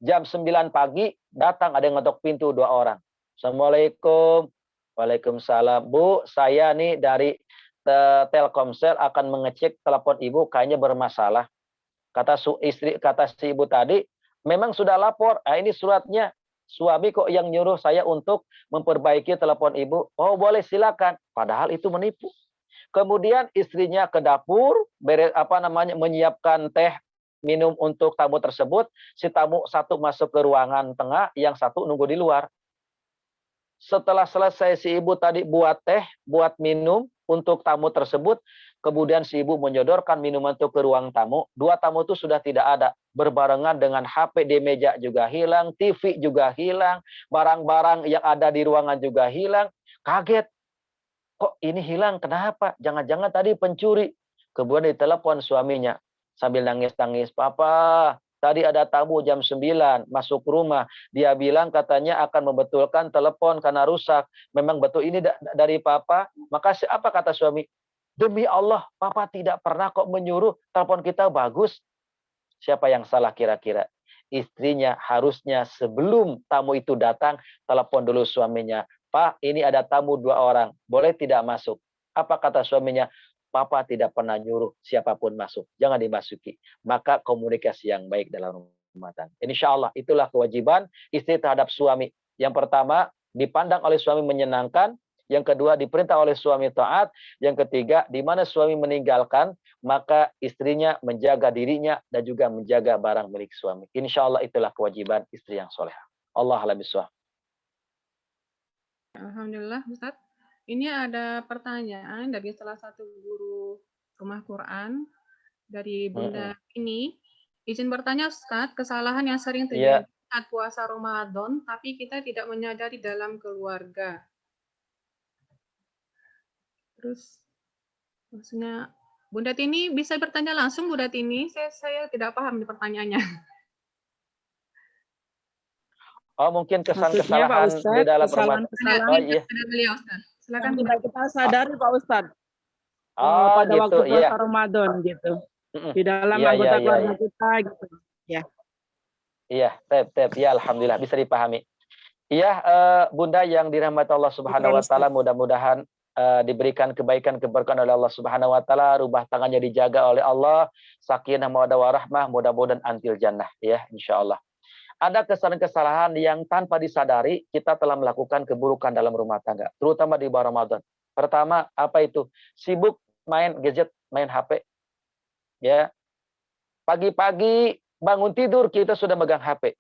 Jam 9 pagi datang ada yang ngetok pintu 2 orang. Assalamualaikum. Waalaikumsalam. Bu, saya nih dari Telkomsel akan mengecek telepon ibu kayaknya bermasalah. Kata si ibu tadi, memang sudah lapor. Nah, ini suratnya. Suami kok yang nyuruh saya untuk memperbaiki telepon ibu. Oh, boleh, silakan. Padahal itu menipu. Kemudian istrinya ke dapur, menyiapkan teh minum untuk tamu tersebut. Si tamu satu masuk ke ruangan tengah, yang satu nunggu di luar. Setelah selesai si ibu tadi buat teh, buat minum untuk tamu tersebut, kemudian si ibu menyodorkan minuman itu ke ruang tamu. 2 tamu itu sudah tidak ada. Berbarengan dengan HP di meja juga hilang, TV juga hilang, barang-barang yang ada di ruangan juga hilang. Kaget. Kok ini hilang? Kenapa? Jangan-jangan tadi pencuri. Kemudian ditelepon suaminya sambil nangis-nangis. Papa, tadi ada tamu jam 9 masuk rumah. Dia bilang katanya akan membetulkan telepon karena rusak. Memang betul ini dari papa. Maka apa kata suami? Demi Allah, papa tidak pernah kok menyuruh telepon kita bagus. Siapa yang salah kira-kira? Istrinya harusnya sebelum tamu itu datang, telepon dulu suaminya. Pak, ini ada tamu 2 orang. Boleh tidak masuk? Apa kata suaminya? Papa tidak pernah nyuruh siapapun masuk. Jangan dimasuki. Maka komunikasi yang baik dalam rumah tangga. Insya Allah itulah kewajiban istri terhadap suami. Yang pertama, dipandang oleh suami menyenangkan. Yang kedua, diperintah oleh suami taat. Yang ketiga, di mana suami meninggalkan, maka istrinya menjaga dirinya dan juga menjaga barang milik suami. Insya Allah itulah kewajiban istri yang soleh. Allah a'lam bishawab. Alhamdulillah, Ustaz. Ini ada pertanyaan dari salah satu guru rumah Quran dari Bunda ini. Izin bertanya, Ustaz, kesalahan yang sering terjadi saat puasa Ramadan, tapi kita tidak menyadari dalam keluarga. Terus, maksudnya, Bunda Tini bisa bertanya langsung, Bunda Tini. Saya tidak paham di pertanyaannya. Oh, mungkin kesalahan di dalam rumah. Oh iya. Silakan tidak kita sadari Pak Ustadz. Oh, pada gitu, waktu puasa Ramadan gitu. Di dalam anggota keluarga kita gitu. Ya. Iya, ya alhamdulillah bisa dipahami. Iya, Bunda yang dirahmati Allah Subhanahu wa taala, mudah-mudahan diberikan kebaikan keberkahan oleh Allah Subhanahu wa taala, rumah tangannya dijaga oleh Allah, sakinah mawaddah warahmah, mudah-mudahan antil jannah ya, insyaallah. Ada kesalahan-kesalahan yang tanpa disadari kita telah melakukan keburukan dalam rumah tangga, terutama di bulan Ramadan. Pertama, apa itu? Sibuk main gadget, main HP. Ya. Pagi-pagi bangun tidur kita sudah megang HP.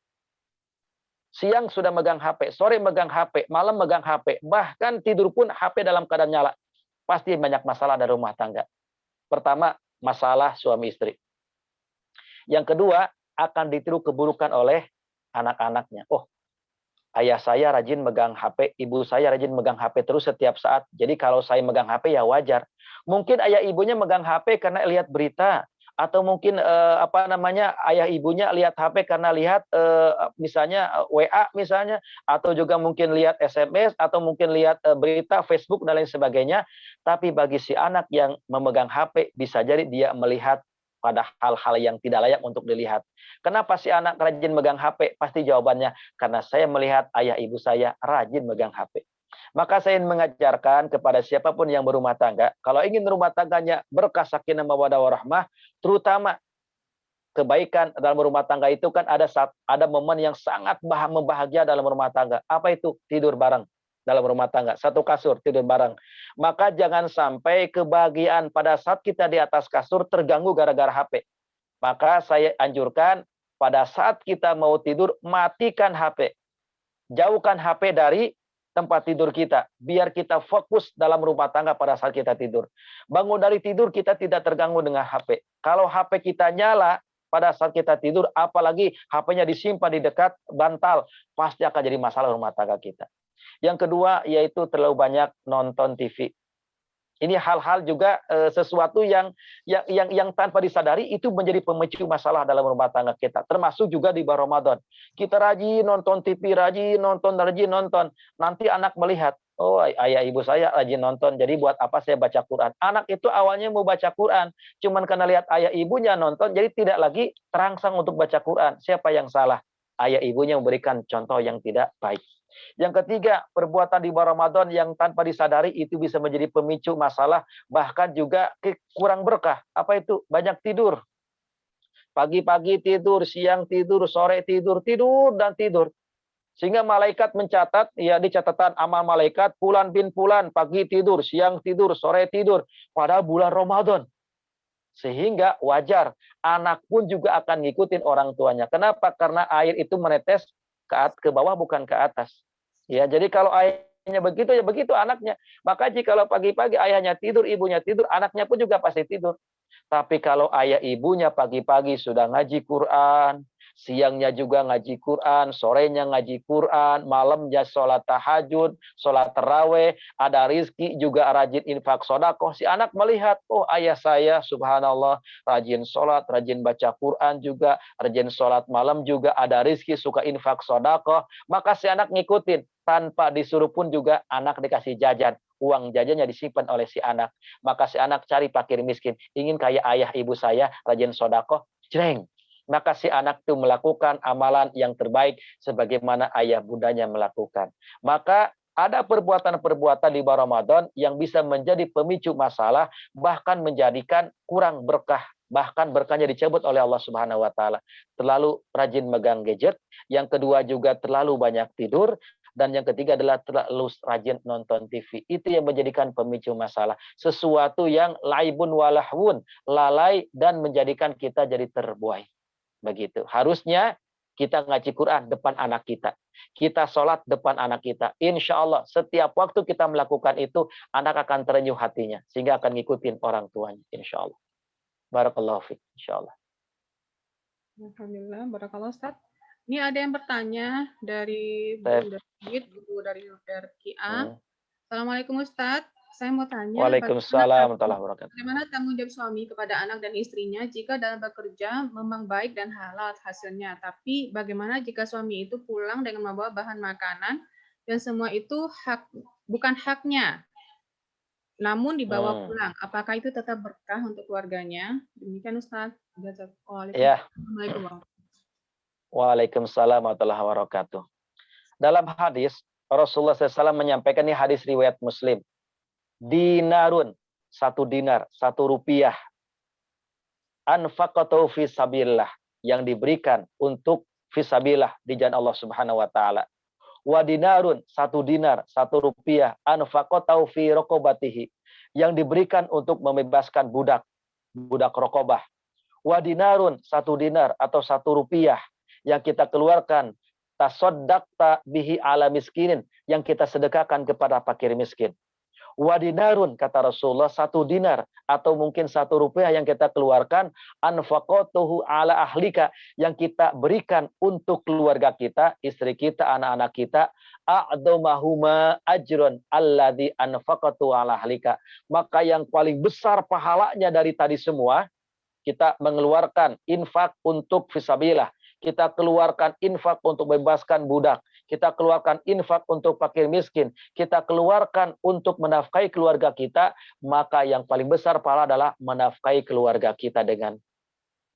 Siang sudah megang HP, sore megang HP, malam megang HP. Bahkan tidur pun HP dalam keadaan nyala. Pasti banyak masalah dalam rumah tangga. Pertama, masalah suami istri. Yang kedua, akan ditiru keburukan oleh anak-anaknya. Oh, ayah saya rajin megang HP, ibu saya rajin megang HP terus setiap saat. Jadi kalau saya megang HP ya wajar. Mungkin ayah ibunya megang HP karena lihat berita, atau mungkin ayah ibunya lihat HP karena lihat misalnya WA misalnya, atau juga mungkin lihat SMS, atau mungkin lihat berita Facebook dan lain sebagainya. Tapi bagi si anak yang memegang HP, bisa jadi dia melihat pada hal-hal yang tidak layak untuk dilihat. Kenapa si anak rajin megang HP? Pasti jawabannya, karena saya melihat ayah ibu saya rajin megang HP. Maka saya ingin mengajarkan kepada siapapun yang berumah tangga, kalau ingin rumah tangganya berkah sakinah mawaddah warahmah, terutama kebaikan dalam rumah tangga itu kan ada momen yang sangat membahagia dalam rumah tangga. Apa itu? Tidur bareng dalam rumah tangga, satu kasur tidur bareng. Maka jangan sampai kebahagiaan pada saat kita di atas kasur terganggu gara-gara HP. Maka saya anjurkan pada saat kita mau tidur, matikan HP. Jauhkan HP dari tempat tidur kita, biar kita fokus dalam rumah tangga pada saat kita tidur. Bangun dari tidur kita tidak terganggu dengan HP. Kalau HP kita nyala pada saat kita tidur, apalagi HP-nya disimpan di dekat bantal, pasti akan jadi masalah rumah tangga kita. Yang kedua, yaitu terlalu banyak nonton TV. Ini hal-hal juga sesuatu yang tanpa disadari itu menjadi pemicu masalah dalam rumah tangga kita. Termasuk juga di bulan Ramadan. Kita rajin nonton TV, rajin nonton. Nanti anak melihat, oh ayah ibu saya rajin nonton, jadi buat apa saya baca Quran? Anak itu awalnya mau baca Quran, cuman karena lihat ayah ibunya nonton, jadi tidak lagi terangsang untuk baca Quran. Siapa yang salah? Ayah ibunya memberikan contoh yang tidak baik. Yang ketiga, perbuatan di bulan Ramadan yang tanpa disadari itu bisa menjadi pemicu masalah, bahkan juga kurang berkah. Apa itu? Banyak tidur. Pagi-pagi tidur, siang tidur, sore tidur, dan tidur. Sehingga malaikat mencatat, ya di catatan amal malaikat, bulan bin bulan, pagi tidur, siang tidur, sore tidur. Pada bulan Ramadan. Sehingga wajar, anak pun juga akan ngikutin orang tuanya. Kenapa? Karena air itu menetes ke bawah, bukan ke atas. Ya, jadi kalau ayahnya begitu, ya begitu anaknya. Maka jika pagi-pagi ayahnya tidur, ibunya tidur, anaknya pun juga pasti tidur. Tapi kalau ayah ibunya pagi-pagi sudah ngaji Quran, siangnya juga ngaji Quran, sorenya ngaji Quran, malamnya sholat tahajud, sholat taraweh, ada rizki juga rajin infak sodakoh. Si anak melihat, oh ayah saya subhanallah rajin sholat, rajin baca Quran juga, rajin sholat malam juga, ada rizki, suka infak sodakoh. Maka si anak ngikutin, tanpa disuruh pun juga anak dikasih jajan. Uang jajannya disimpan oleh si anak. Maka si anak cari fakir miskin. Ingin kayak ayah ibu saya, rajin sodakoh, jreng. Maka si anak itu melakukan amalan yang terbaik sebagaimana ayah bundanya melakukan. Maka ada perbuatan-perbuatan di bulan Ramadan yang bisa menjadi pemicu masalah, bahkan menjadikan kurang berkah. Bahkan berkahnya dicabut oleh Allah Subhanahu wa taala. Terlalu rajin megang gadget, yang kedua juga terlalu banyak tidur, dan yang ketiga adalah terlalu rajin nonton TV. Itu yang menjadikan pemicu masalah. Sesuatu yang laibun walahwun, lalai dan menjadikan kita jadi terbuai. Begitu. Harusnya kita ngaji Quran depan anak kita. Kita sholat depan anak kita. Insya Allah setiap waktu kita melakukan itu, anak akan terenyuh hatinya. Sehingga akan ngikutin orang tuanya. Insya Allah. Barakallahu fiik. Insya Allah. Alhamdulillah. Barakallah Ustaz. Ini ada yang bertanya dari Bunda Sigit, Ibu dari Kia. Assalamualaikum Ustaz. Saya mau tanya, Waalaikumsalam warahmatullahi wabarakatuh. Bagaimana tanggung jawab suami kepada anak dan istrinya jika dalam bekerja memang baik dan halal hasilnya, tapi bagaimana jika suami itu pulang dengan membawa bahan makanan dan semua itu bukan haknya, namun dibawa pulang, apakah itu tetap berkah untuk keluarganya? Demikian Ustaz. Waalaikumsalam. Waalaikumsalam warahmatullahi wabarakatuh. Dalam hadis Rasulullah SAW menyampaikan, ini hadis riwayat Muslim. Dinarun, 1 dinar, 1 rupiah. Anfaqatu fi sabilillah, yang diberikan untuk fisabilillah di jalan Allah Subhanahu wa taala. Wa dinarun, 1 dinar, 1 rupiah. Anfaqatu fi raqabatihi, yang diberikan untuk membebaskan budak raqabah. Wa dinarun, 1 dinar atau 1 rupiah yang kita keluarkan tasaddaqta bihi ala miskinin, yang kita sedekahkan kepada fakir miskin. Wadinarun, kata Rasulullah, 1 dinar atau mungkin 1 rupiah yang kita keluarkan anfaqatuhu ala ahlika, yang kita berikan untuk keluarga kita, istri kita, anak-anak kita, a'dhamahuma ajrun alladzi anfaqatu ala ahlika. Maka yang paling besar pahalanya dari tadi semua, kita mengeluarkan infak untuk fisabilillah, kita keluarkan infak untuk bebaskan budak, kita keluarkan infak untuk fakir miskin, kita keluarkan untuk menafkahi keluarga kita, maka yang paling besar pahala adalah menafkahi keluarga kita dengan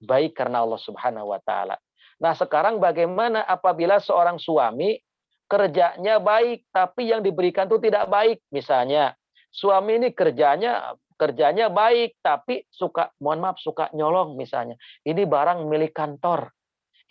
baik karena Allah Subhanahu wa taala. Nah, sekarang bagaimana apabila seorang suami kerjanya baik tapi yang diberikan itu tidak baik? Misalnya, suami ini kerjanya baik tapi suka nyolong misalnya. Ini barang milik kantor.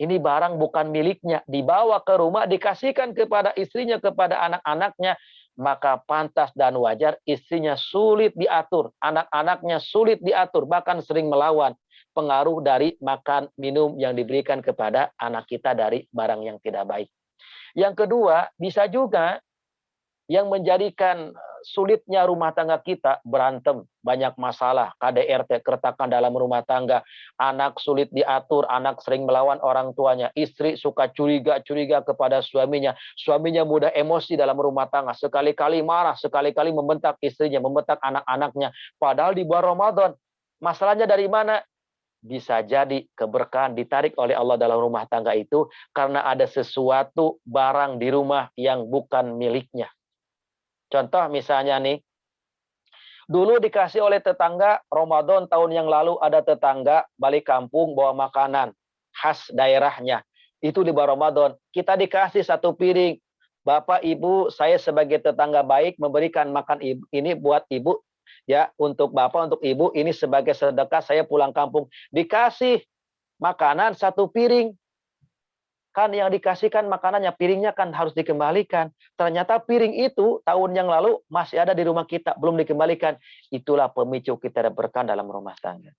Ini barang bukan miliknya, dibawa ke rumah, dikasihkan kepada istrinya, kepada anak-anaknya, maka pantas dan wajar istrinya sulit diatur, anak-anaknya sulit diatur, bahkan sering melawan pengaruh dari makan minum yang diberikan kepada anak kita dari barang yang tidak baik. Yang kedua, bisa juga yang menjadikan sulitnya rumah tangga kita, berantem, banyak masalah, KDRT, keretakan dalam rumah tangga, anak sulit diatur, anak sering melawan orang tuanya, istri suka curiga-curiga kepada suaminya, suaminya mudah emosi dalam rumah tangga, sekali-kali marah, sekali-kali membentak istrinya, membentak anak-anaknya, padahal di bulan Ramadan. Masalahnya dari mana? Bisa jadi keberkahan ditarik oleh Allah dalam rumah tangga itu karena ada sesuatu barang di rumah yang bukan miliknya. Contoh misalnya nih, dulu dikasih oleh tetangga, Ramadan tahun yang lalu ada tetangga balik kampung bawa makanan khas daerahnya. Itu di bulan Ramadan, kita dikasih 1 piring. Bapak, Ibu, saya sebagai tetangga baik memberikan makan ini buat Ibu. Ya, untuk Bapak, untuk Ibu, ini sebagai sedekah saya pulang kampung. Dikasih makanan 1 piring. Kan yang dikasihkan makanannya, piringnya kan harus dikembalikan. Ternyata piring itu tahun yang lalu masih ada di rumah kita, belum dikembalikan. Itulah pemicu kita ada berkah dalam rumah tangga.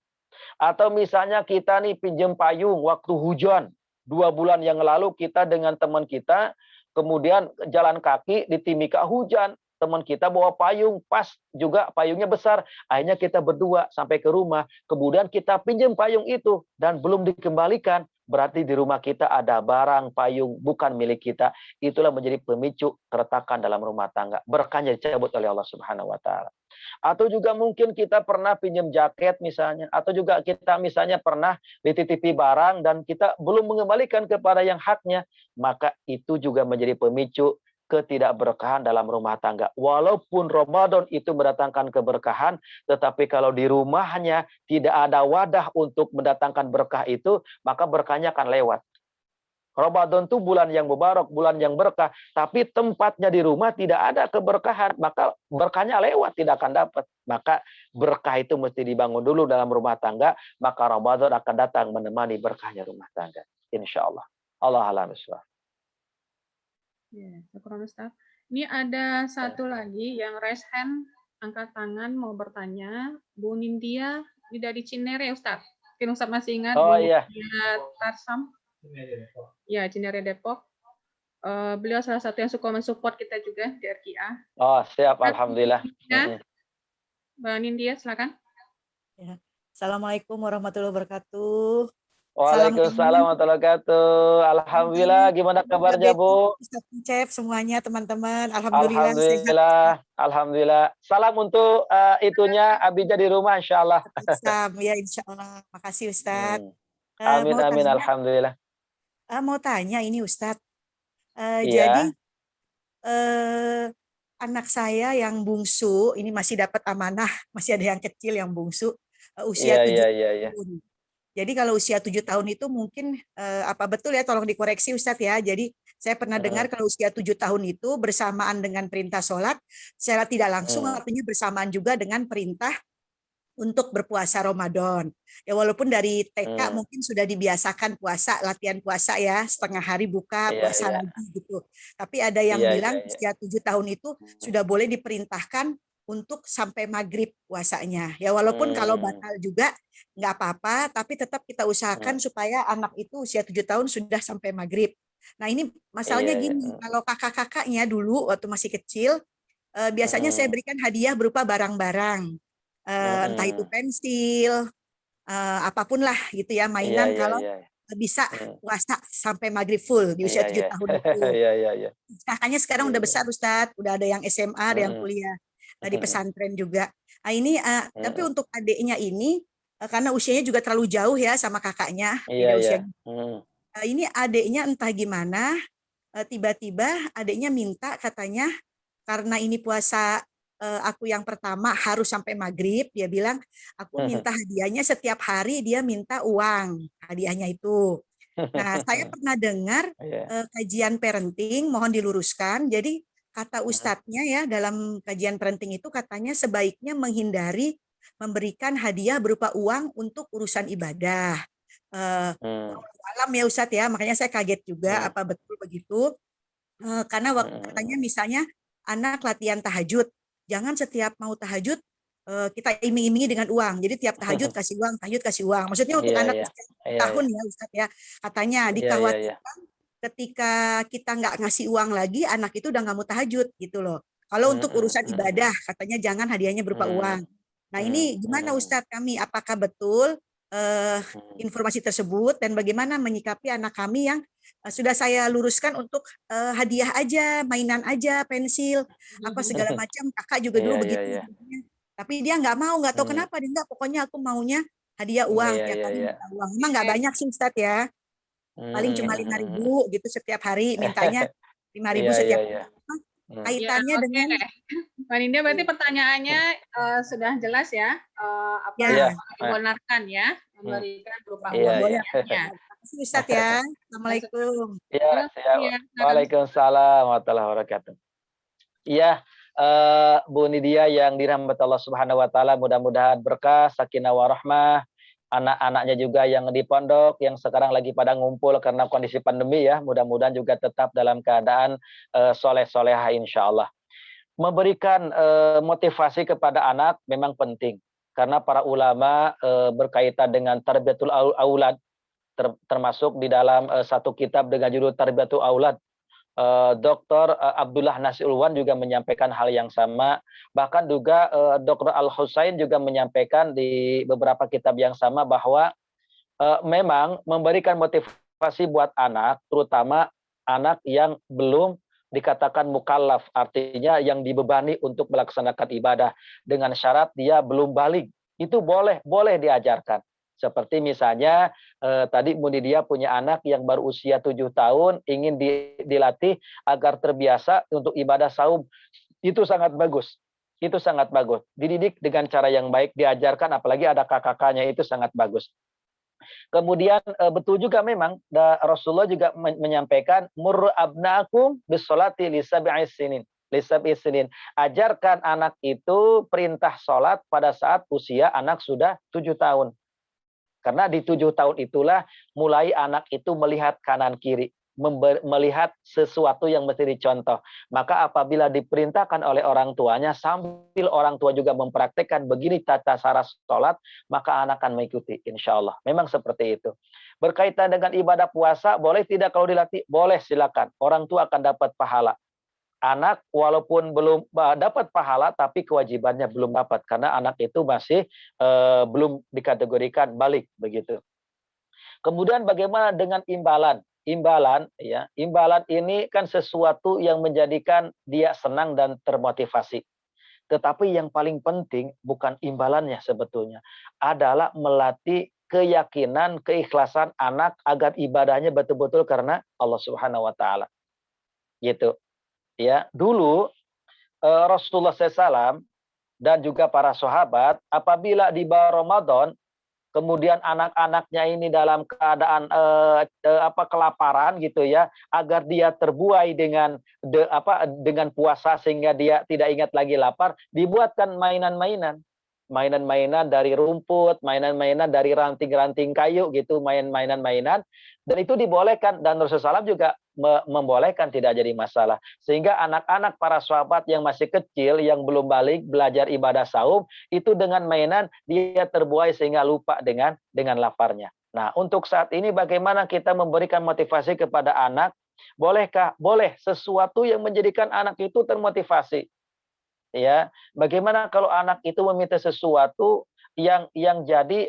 Atau misalnya kita nih pinjam payung waktu hujan. 2 bulan yang lalu kita dengan teman kita, kemudian jalan kaki di Timika hujan. Teman kita bawa payung, pas juga payungnya besar. Akhirnya kita berdua sampai ke rumah. Kemudian kita pinjam payung itu dan belum dikembalikan. Berarti di rumah kita ada barang payung bukan milik kita. Itulah menjadi pemicu keretakan dalam rumah tangga. Berkahnya dicabut oleh Allah Subhanahu wa taala. Atau juga mungkin kita pernah pinjam jaket misalnya, atau juga kita misalnya pernah dititipi barang dan kita belum mengembalikan kepada yang haknya, maka itu juga menjadi pemicu ketidakberkahan dalam rumah tangga. Walaupun Ramadan itu mendatangkan keberkahan, tetapi kalau di rumahnya tidak ada wadah untuk mendatangkan berkah itu, maka berkahnya akan lewat. Ramadan itu bulan yang mubarak, bulan yang berkah, tapi tempatnya di rumah tidak ada keberkahan, maka berkahnya lewat, tidak akan dapat. Maka berkah itu mesti dibangun dulu dalam rumah tangga, maka Ramadan akan datang menemani berkahnya rumah tangga. Insya Allah. Allah alam bisawab. Ya, syukur Ustaz. Ini ada satu lagi yang raise hand, angkat tangan mau bertanya. Bu Nindya, ini dari Cinere Ustaz. Mungkin Ustaz masih ingat Oh Bu iya. Nindya Tarsam. Ya, Cinere Depok. Beliau salah satu yang suka mensupport kita juga di RKA. Oh, siap, alhamdulillah. Ya. Mbak Nindya, silakan. Ya. Assalamualaikum warahmatullahi wabarakatuh. Waalaikumsalam warahmatullahi wabarakatuh. Alhamdulillah, gimana kabarnya Bu? Ustaz Cep, semuanya teman-teman. Alhamdulillah. Alhamdulillah, alhamdulillah. Salam untuk itunya Abijah di rumah, insya Allah. Ya, insya Allah. Makasih Ustaz. Amin, amin, alhamdulillah. Mau tanya ini Ustaz. Iya. Jadi anak saya yang bungsu ini masih dapat amanah, masih ada yang kecil yang bungsu usia 7 tahun. Jadi kalau usia 7 tahun itu mungkin apa betul ya, tolong dikoreksi Ustadz ya. Jadi saya pernah dengar kalau usia 7 tahun itu bersamaan dengan perintah sholat, secara tidak langsung artinya bersamaan juga dengan perintah untuk berpuasa Ramadan. Ya walaupun dari TK mungkin sudah dibiasakan puasa, latihan puasa ya, setengah hari buka, puasa lagi gitu. Tapi ada yang bilang usia 7 tahun itu sudah boleh diperintahkan untuk sampai maghrib puasanya. Ya walaupun kalau batal juga nggak apa-apa, tapi tetap kita usahakan supaya anak itu usia 7 tahun sudah sampai maghrib. Nah ini masalahnya gini, kalau kakak-kakaknya dulu waktu masih kecil, biasanya saya berikan hadiah berupa barang-barang, entah itu pensil, apapun lah gitu ya, mainan kalau bisa puasa sampai maghrib full di usia 7 tahun itu. Kakaknya sekarang udah besar Ustadz, udah ada yang SMA, ada yang kuliah di pesantren juga. Nah ini tapi untuk adiknya ini karena usianya juga terlalu jauh ya sama kakaknya, beda usia. Ini adiknya entah gimana tiba-tiba adiknya minta katanya karena ini puasa aku yang pertama harus sampai maghrib, dia bilang aku minta hadiahnya setiap hari, dia minta uang hadiahnya itu. Nah saya pernah dengar kajian parenting, mohon diluruskan. Jadi kata ustadznya ya dalam kajian parenting itu katanya sebaiknya menghindari memberikan hadiah berupa uang untuk urusan ibadah. Alam ya Ustadz ya, makanya saya kaget juga apa betul begitu. Karena katanya misalnya anak latihan tahajud, jangan setiap mau tahajud kita iming-imingi dengan uang. Jadi tiap tahajud kasih uang, tahajud kasih uang. Maksudnya untuk anak tahun ya Ustadz ya, katanya dikhawatirkan ketika kita nggak ngasih uang lagi, anak itu udah nggak mau tahajud gitu loh. Kalau untuk urusan ibadah, katanya jangan hadiahnya berupa uang. Nah, ini gimana Ustadz kami? Apakah betul informasi tersebut dan bagaimana menyikapi anak kami yang sudah saya luruskan untuk hadiah aja, mainan aja, pensil, apa segala macam. Kakak juga dulu begitu. Tapi dia nggak mau, nggak tahu kenapa dia nggak. Pokoknya aku maunya hadiah uang tiap hari minta uang. Memang nggak banyak sih Ustadz ya. Paling cuma 5.000 gitu setiap hari, mintanya 5.000 setiap hari. Kaitannya dengan Mbak Ninda, berarti pertanyaannya sudah jelas ya, apa ya. dibenarkan ya, memberikan berupa Iya, uang. iya. Terima kasih Ustadz ya. Assalamualaikum. Ya, Waalaikumsalam warahmatullahi wabarakatuh. Iya, Bu Nidia yang dirahmati Allah Subhanahu wa taala, mudah-mudahan berkah, sakinah warahmah, anak-anaknya juga yang di pondok yang sekarang lagi pada ngumpul karena kondisi pandemi ya, mudah-mudahan juga tetap dalam keadaan soleh-solehah insyaallah. Memberikan motivasi kepada anak memang penting karena para ulama berkaitan dengan tarbiyatul aulad, termasuk di dalam satu kitab dengan judul Tarbiyatul Aulad. Dr. Abdullah Nasiulwan juga menyampaikan hal yang sama. Bahkan juga Dr. Al-Husain juga menyampaikan di beberapa kitab yang sama bahwa memang memberikan motivasi buat anak, terutama anak yang belum dikatakan mukallaf, artinya yang dibebani untuk melaksanakan ibadah dengan syarat dia belum balik. Itu boleh diajarkan. Seperti misalnya tadi Munidia punya anak yang baru usia 7 tahun, ingin dilatih agar terbiasa untuk ibadah saum. Itu sangat bagus. Itu sangat bagus. Dididik dengan cara yang baik, diajarkan, apalagi ada kakak-kakaknya, itu sangat bagus. Kemudian betul juga memang Rasulullah juga menyampaikan murru abnaakum bis-sholati li sab'i sinin. Ajarkan anak itu perintah sholat pada saat usia anak sudah 7 tahun. Karena di 7 tahun itulah mulai anak itu melihat kanan kiri, melihat sesuatu yang mesti dicontoh. Maka apabila diperintahkan oleh orang tuanya, sambil orang tua juga mempraktekkan begini tata cara sholat, maka anak akan mengikuti, insya Allah. Memang seperti itu. Berkaitan dengan ibadah puasa, boleh tidak kalau dilatih? Boleh, silakan. Orang tua akan dapat pahala. Anak walaupun belum dapat pahala, tapi kewajibannya belum dapat karena anak itu masih belum dikategorikan balik begitu. Kemudian bagaimana dengan imbalan? Imbalan ini kan sesuatu yang menjadikan dia senang dan termotivasi. Tetapi yang paling penting bukan imbalannya sebetulnya, adalah melatih keyakinan, keikhlasan anak agar ibadahnya betul-betul karena Allah Subhanahu wa taala. Gitu. Ya, dulu Rasulullah SAW dan juga para sahabat apabila di bulan Ramadan kemudian anak-anaknya ini dalam keadaan kelaparan gitu ya, agar dia terbuai dengan puasa sehingga dia tidak ingat lagi lapar, dibuatkan mainan-mainan dari rumput, mainan-mainan dari ranting-ranting kayu gitu, mainan-mainan, dan itu dibolehkan, dan Rasulullah SAW juga membolehkan, tidak jadi masalah. Sehingga anak-anak para sahabat yang masih kecil, yang belum balik belajar ibadah saum, itu dengan mainan dia terbuai sehingga lupa dengan laparnya. Nah, untuk saat ini bagaimana kita memberikan motivasi kepada anak? Bolehkah? Boleh, sesuatu yang menjadikan anak itu termotivasi. Ya, bagaimana kalau anak itu meminta sesuatu yang jadi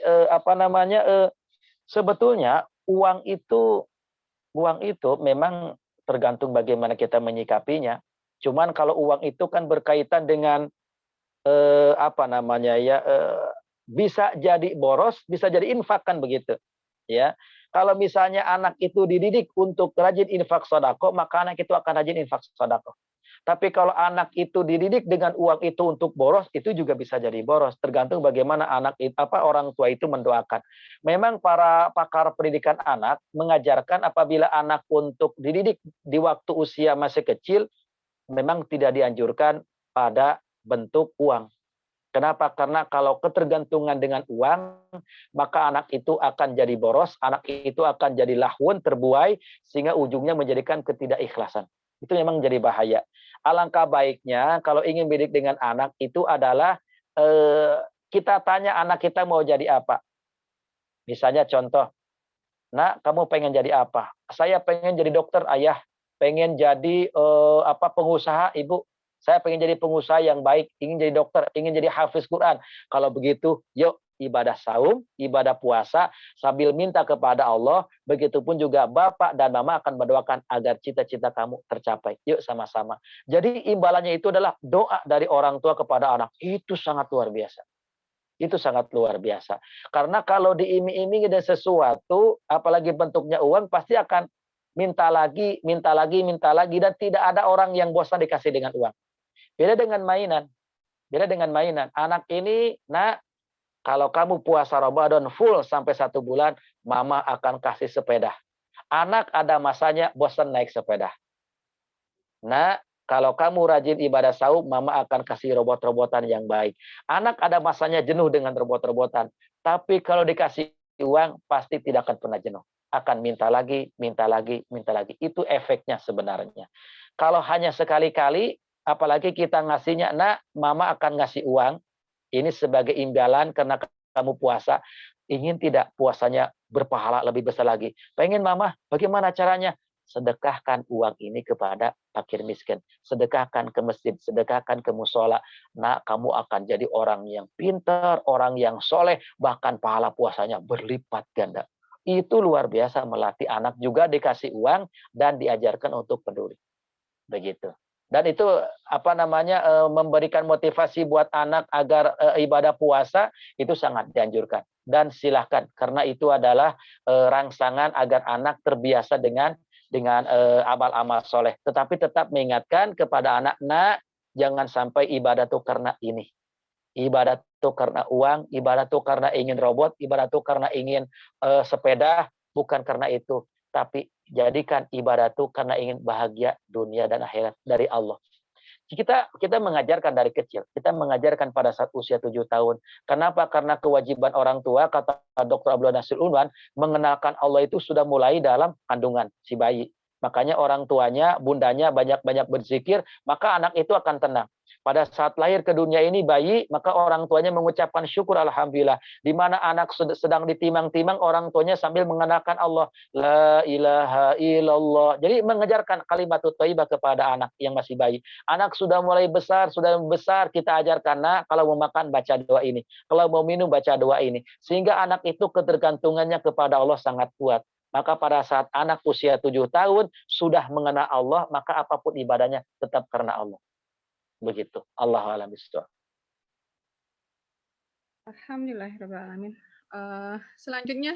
sebetulnya uang itu memang tergantung bagaimana kita menyikapinya. Cuman kalau uang itu kan berkaitan dengan bisa jadi boros, bisa jadi infak kan begitu. Ya, kalau misalnya anak itu dididik untuk rajin infak sodako, maka anak itu akan rajin infak sodako. Tapi kalau anak itu dididik dengan uang itu untuk boros, itu juga bisa jadi boros. Tergantung bagaimana orang tua itu mendoakan. Memang para pakar pendidikan anak mengajarkan apabila anak untuk dididik di waktu usia masih kecil, memang tidak dianjurkan pada bentuk uang. Kenapa? Karena kalau ketergantungan dengan uang, maka anak itu akan jadi boros, anak itu akan jadi lahun, terbuai, sehingga ujungnya menjadikan ketidakikhlasan. Itu memang jadi bahaya. Alangkah baiknya kalau ingin mendidik dengan anak itu adalah kita tanya anak kita mau jadi apa. Misalnya contoh, nak kamu pengen jadi apa? Saya pengen jadi dokter, ayah. Pengen jadi pengusaha, ibu. Saya pengen jadi pengusaha yang baik, ingin jadi dokter, ingin jadi hafiz Quran. Kalau begitu, yuk ibadah saum, ibadah puasa, sambil minta kepada Allah. Begitupun juga Bapak dan Mama akan mendoakan agar cita-cita kamu tercapai. Yuk sama-sama. Jadi imbalannya itu adalah doa dari orang tua kepada anak. Itu sangat luar biasa. Itu sangat luar biasa. Karena kalau diiming-imingi dengan sesuatu, apalagi bentuknya uang, pasti akan minta lagi, minta lagi, minta lagi. Dan tidak ada orang yang bosan dikasih dengan uang. Beda dengan mainan. Beda dengan mainan. Anak ini, nak, kalau kamu puasa Ramadan full sampai 1 bulan, Mama akan kasih sepeda. Anak ada masanya bosan naik sepeda. Nah, kalau kamu rajin ibadah saum, Mama akan kasih robot-robotan yang baik. Anak ada masanya jenuh dengan robot-robotan. Tapi kalau dikasih uang, pasti tidak akan pernah jenuh. Akan minta lagi, minta lagi, minta lagi. Itu efeknya sebenarnya. Kalau hanya sekali-kali, apalagi kita ngasihnya, nak, Mama akan ngasih uang. Ini sebagai imbalan karena kamu puasa. Ingin tidak puasanya berpahala lebih besar lagi? Pengen Mama, bagaimana caranya? Sedekahkan uang ini kepada fakir miskin. Sedekahkan ke masjid, sedekahkan ke musola. Nah, kamu akan jadi orang yang pintar, orang yang soleh, bahkan pahala puasanya berlipat ganda. Itu luar biasa melatih anak, juga dikasih uang dan diajarkan untuk peduli. Begitu. Dan itu memberikan motivasi buat anak agar ibadah puasa itu sangat dianjurkan. Dan silahkan, karena itu adalah rangsangan agar anak terbiasa dengan amal-amal soleh. Tetapi tetap mengingatkan kepada anak, nak, jangan sampai ibadah itu karena ini. Ibadah itu karena uang, ibadah itu karena ingin robot, ibadah itu karena ingin sepeda, bukan karena itu. Tapi jadikan ibadah itu karena ingin bahagia dunia dan akhirat dari Allah. Kita mengajarkan dari kecil. Kita mengajarkan pada saat usia 7 tahun. Kenapa? Karena kewajiban orang tua, kata Dr. Abdullah Nasir Unwan, mengenalkan Allah itu sudah mulai dalam kandungan si bayi. Makanya orang tuanya, bundanya banyak-banyak berzikir, maka anak itu akan tenang. Pada saat lahir ke dunia ini bayi, maka orang tuanya mengucapkan syukur alhamdulillah. Di mana anak sedang ditimang-timang, orang tuanya sambil mengenalkan Allah. La ilaha illallah. Jadi mengejarkan kalimat thayyibah kepada anak yang masih bayi. Anak sudah mulai besar, kita ajarkan, nak, kalau mau makan baca doa ini. Kalau mau minum baca doa ini. Sehingga anak itu ketergantungannya kepada Allah sangat kuat. Maka pada saat anak usia 7 tahun sudah mengenal Allah, maka apapun ibadahnya tetap karena Allah. Begitu. Allahu a'lam bishawab. Alhamdulillahirrahmanirrahim. Selanjutnya,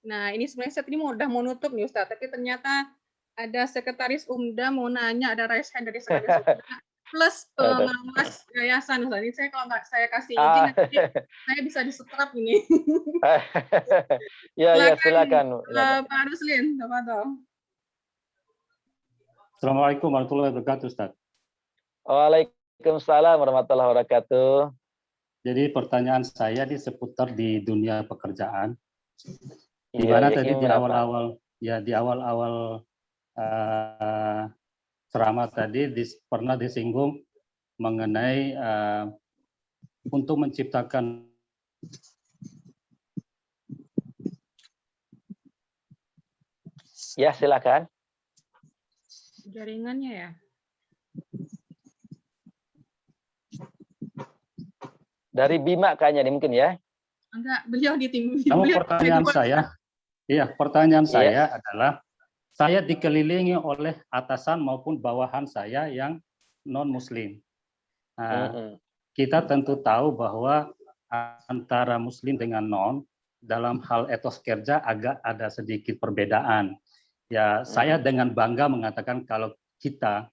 nah ini sebenarnya saat ini udah mau nutup nih Ustaz, tapi ternyata ada sekretaris Umda mau nanya, ada raise hand dari sekretaris Umda plus pengawas yayasan Ustaz. Ini saya kalau nggak saya kasih izin nanti saya bisa disetrap ini. Silakan. Pak Ruslin, Assalamualaikum warahmatullahi wabarakatuh, Ustaz. Waalaikumsalam warahmatullahi wabarakatuh. Jadi pertanyaan saya di seputar di dunia pekerjaan. Di mana tadi di awal-awal ceramah tadi pernah disinggung mengenai untuk menciptakan Ya, silakan. Jaringannya ya. Dari Bima kayaknya nih mungkin ya. Enggak, beliau di tim. Pertanyaan saya adalah, saya dikelilingi oleh atasan maupun bawahan saya yang non-muslim. Kita tentu tahu bahwa antara muslim dengan non dalam hal etos kerja agak ada sedikit perbedaan. Ya, saya dengan bangga mengatakan kalau kita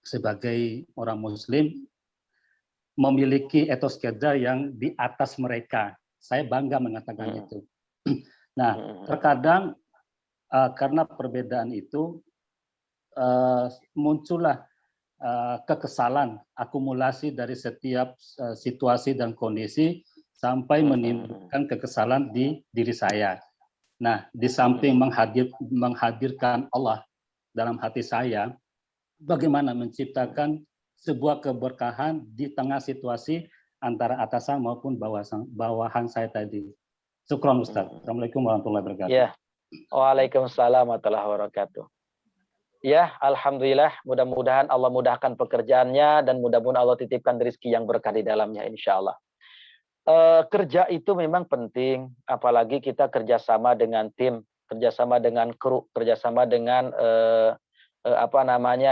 sebagai orang muslim memiliki etos kerja yang di atas mereka. Saya bangga mengatakan itu. Nah, terkadang karena perbedaan itu muncullah kekesalan, akumulasi dari setiap situasi dan kondisi sampai menimbulkan kekesalan di diri saya. Nah, di samping menghadirkan Allah dalam hati saya, bagaimana menciptakan sebuah keberkahan di tengah situasi antara atasan maupun bawahan saya tadi. Syukran Ustaz. Assalamualaikum warahmatullahi wabarakatuh. Ya. Waalaikumsalam warahmatullahi wabarakatuh. Ya, alhamdulillah. Mudah-mudahan Allah mudahkan pekerjaannya dan mudah-mudahan Allah titipkan rezeki yang berkah di dalamnya, insya Allah. Kerja itu memang penting, apalagi kita kerjasama dengan tim, kerjasama dengan kru, kerjasama dengan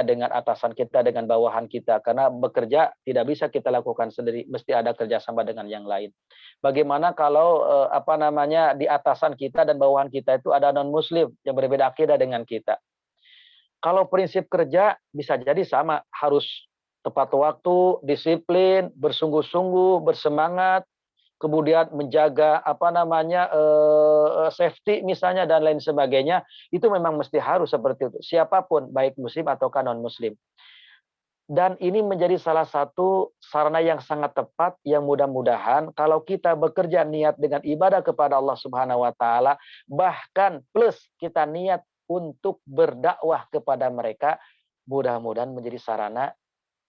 dengan atasan kita, dengan bawahan kita. Karena bekerja tidak bisa kita lakukan sendiri, mesti ada kerjasama dengan yang lain. Bagaimana kalau di atasan kita dan bawahan kita itu ada non-muslim yang berbeda akidah dengan kita? Kalau prinsip kerja bisa jadi sama, harus tepat waktu, disiplin, bersungguh-sungguh, bersemangat, kemudian menjaga safety misalnya dan lain sebagainya, itu memang mesti harus seperti itu. Siapapun, baik muslim atau non muslim. Dan ini menjadi salah satu sarana yang sangat tepat yang mudah-mudahan kalau kita bekerja niat dengan ibadah kepada Allah Subhanahu wa taala, bahkan plus kita niat untuk berdakwah kepada mereka, mudah-mudahan menjadi sarana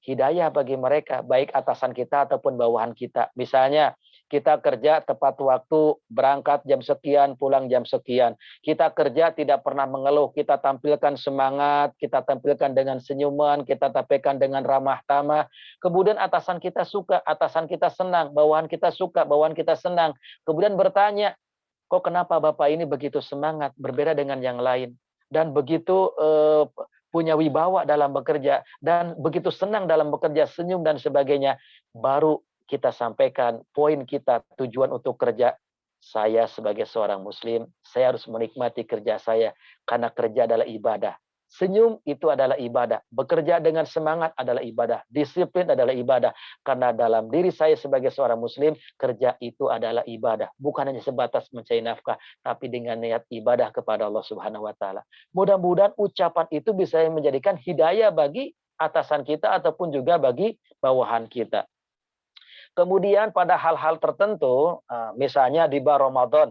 hidayah bagi mereka, baik atasan kita ataupun bawahan kita. Misalnya, kita kerja tepat waktu, berangkat jam sekian, pulang jam sekian. Kita kerja tidak pernah mengeluh, kita tampilkan semangat, kita tampilkan dengan senyuman, kita tampilkan dengan ramah tamah. Kemudian atasan kita suka, atasan kita senang, bawahan kita suka, bawahan kita senang. Kemudian bertanya, kok kenapa Bapak ini begitu semangat, berbeda dengan yang lain? Dan begitu punya wibawa dalam bekerja, dan begitu senang dalam bekerja, senyum dan sebagainya, baru kita sampaikan poin kita, tujuan untuk kerja. Saya sebagai seorang muslim, saya harus menikmati kerja saya, karena kerja adalah ibadah. Senyum itu adalah ibadah, bekerja dengan semangat adalah ibadah, disiplin adalah ibadah, karena dalam diri saya sebagai seorang muslim, kerja itu adalah ibadah, bukan hanya sebatas mencari nafkah, tapi dengan niat ibadah kepada Allah Subhanahu wa taala. Mudah-mudahan ucapan itu bisa menjadikan hidayah bagi atasan kita ataupun juga bagi bawahan kita. Kemudian pada hal-hal tertentu, misalnya di bulan Ramadan,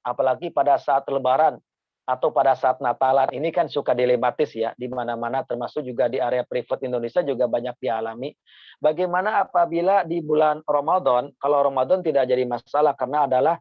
apalagi pada saat Lebaran, atau pada saat Natalan, ini kan suka dilematis ya, di mana-mana termasuk juga di area privat Indonesia juga banyak dialami. Bagaimana apabila di bulan Ramadan, kalau Ramadan tidak jadi masalah karena adalah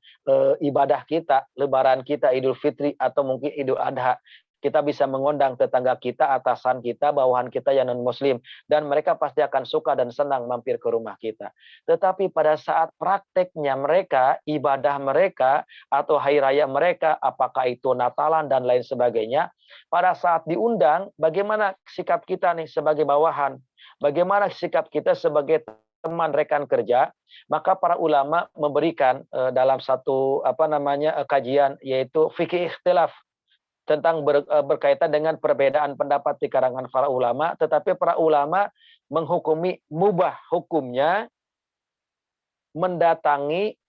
ibadah kita, Lebaran kita, Idul Fitri atau mungkin Idul Adha. Kita bisa mengundang tetangga kita, atasan kita, bawahan kita yang non-muslim. Dan mereka pasti akan suka dan senang mampir ke rumah kita. Tetapi pada saat prakteknya mereka, ibadah mereka, atau hari raya mereka, apakah itu Natalan dan lain sebagainya, pada saat diundang, bagaimana sikap kita nih sebagai bawahan? Bagaimana sikap kita sebagai teman rekan kerja? Maka para ulama memberikan dalam satu kajian, yaitu fikih ikhtilaf, tentang berkaitan dengan perbedaan pendapat di kalangan para ulama, tetapi para ulama menghukumi mubah hukumnya mendatangi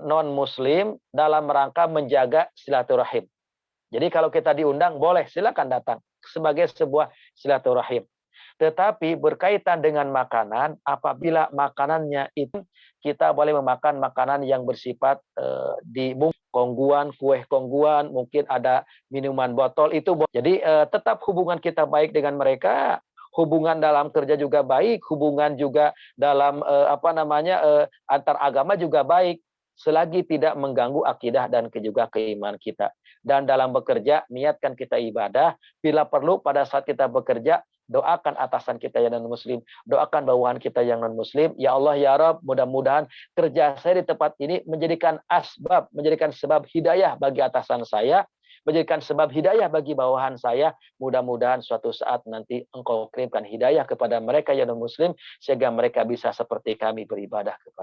non-muslim dalam rangka menjaga silaturahim. Jadi kalau kita diundang, boleh, silakan datang sebagai sebuah silaturahim. Tetapi berkaitan dengan makanan, apabila makanannya itu kita boleh memakan makanan yang bersifat kongguan, kue kongguan, mungkin ada minuman botol itu. Jadi tetap hubungan kita baik dengan mereka, hubungan dalam kerja juga baik, hubungan juga dalam antar agama juga baik, selagi tidak mengganggu akidah dan juga keimanan kita. Dan dalam bekerja, niatkan kita ibadah. Bila perlu pada saat kita bekerja, doakan atasan kita yang non-muslim, doakan bawahan kita yang non-muslim. Ya Allah, ya Rabb, mudah-mudahan kerja saya di tempat ini menjadikan asbab, menjadikan sebab hidayah bagi atasan saya, menjadikan sebab hidayah bagi bawahan saya. Mudah-mudahan suatu saat nanti Engkau kirimkan hidayah kepada mereka yang non-muslim, sehingga mereka bisa seperti kami beribadah kepada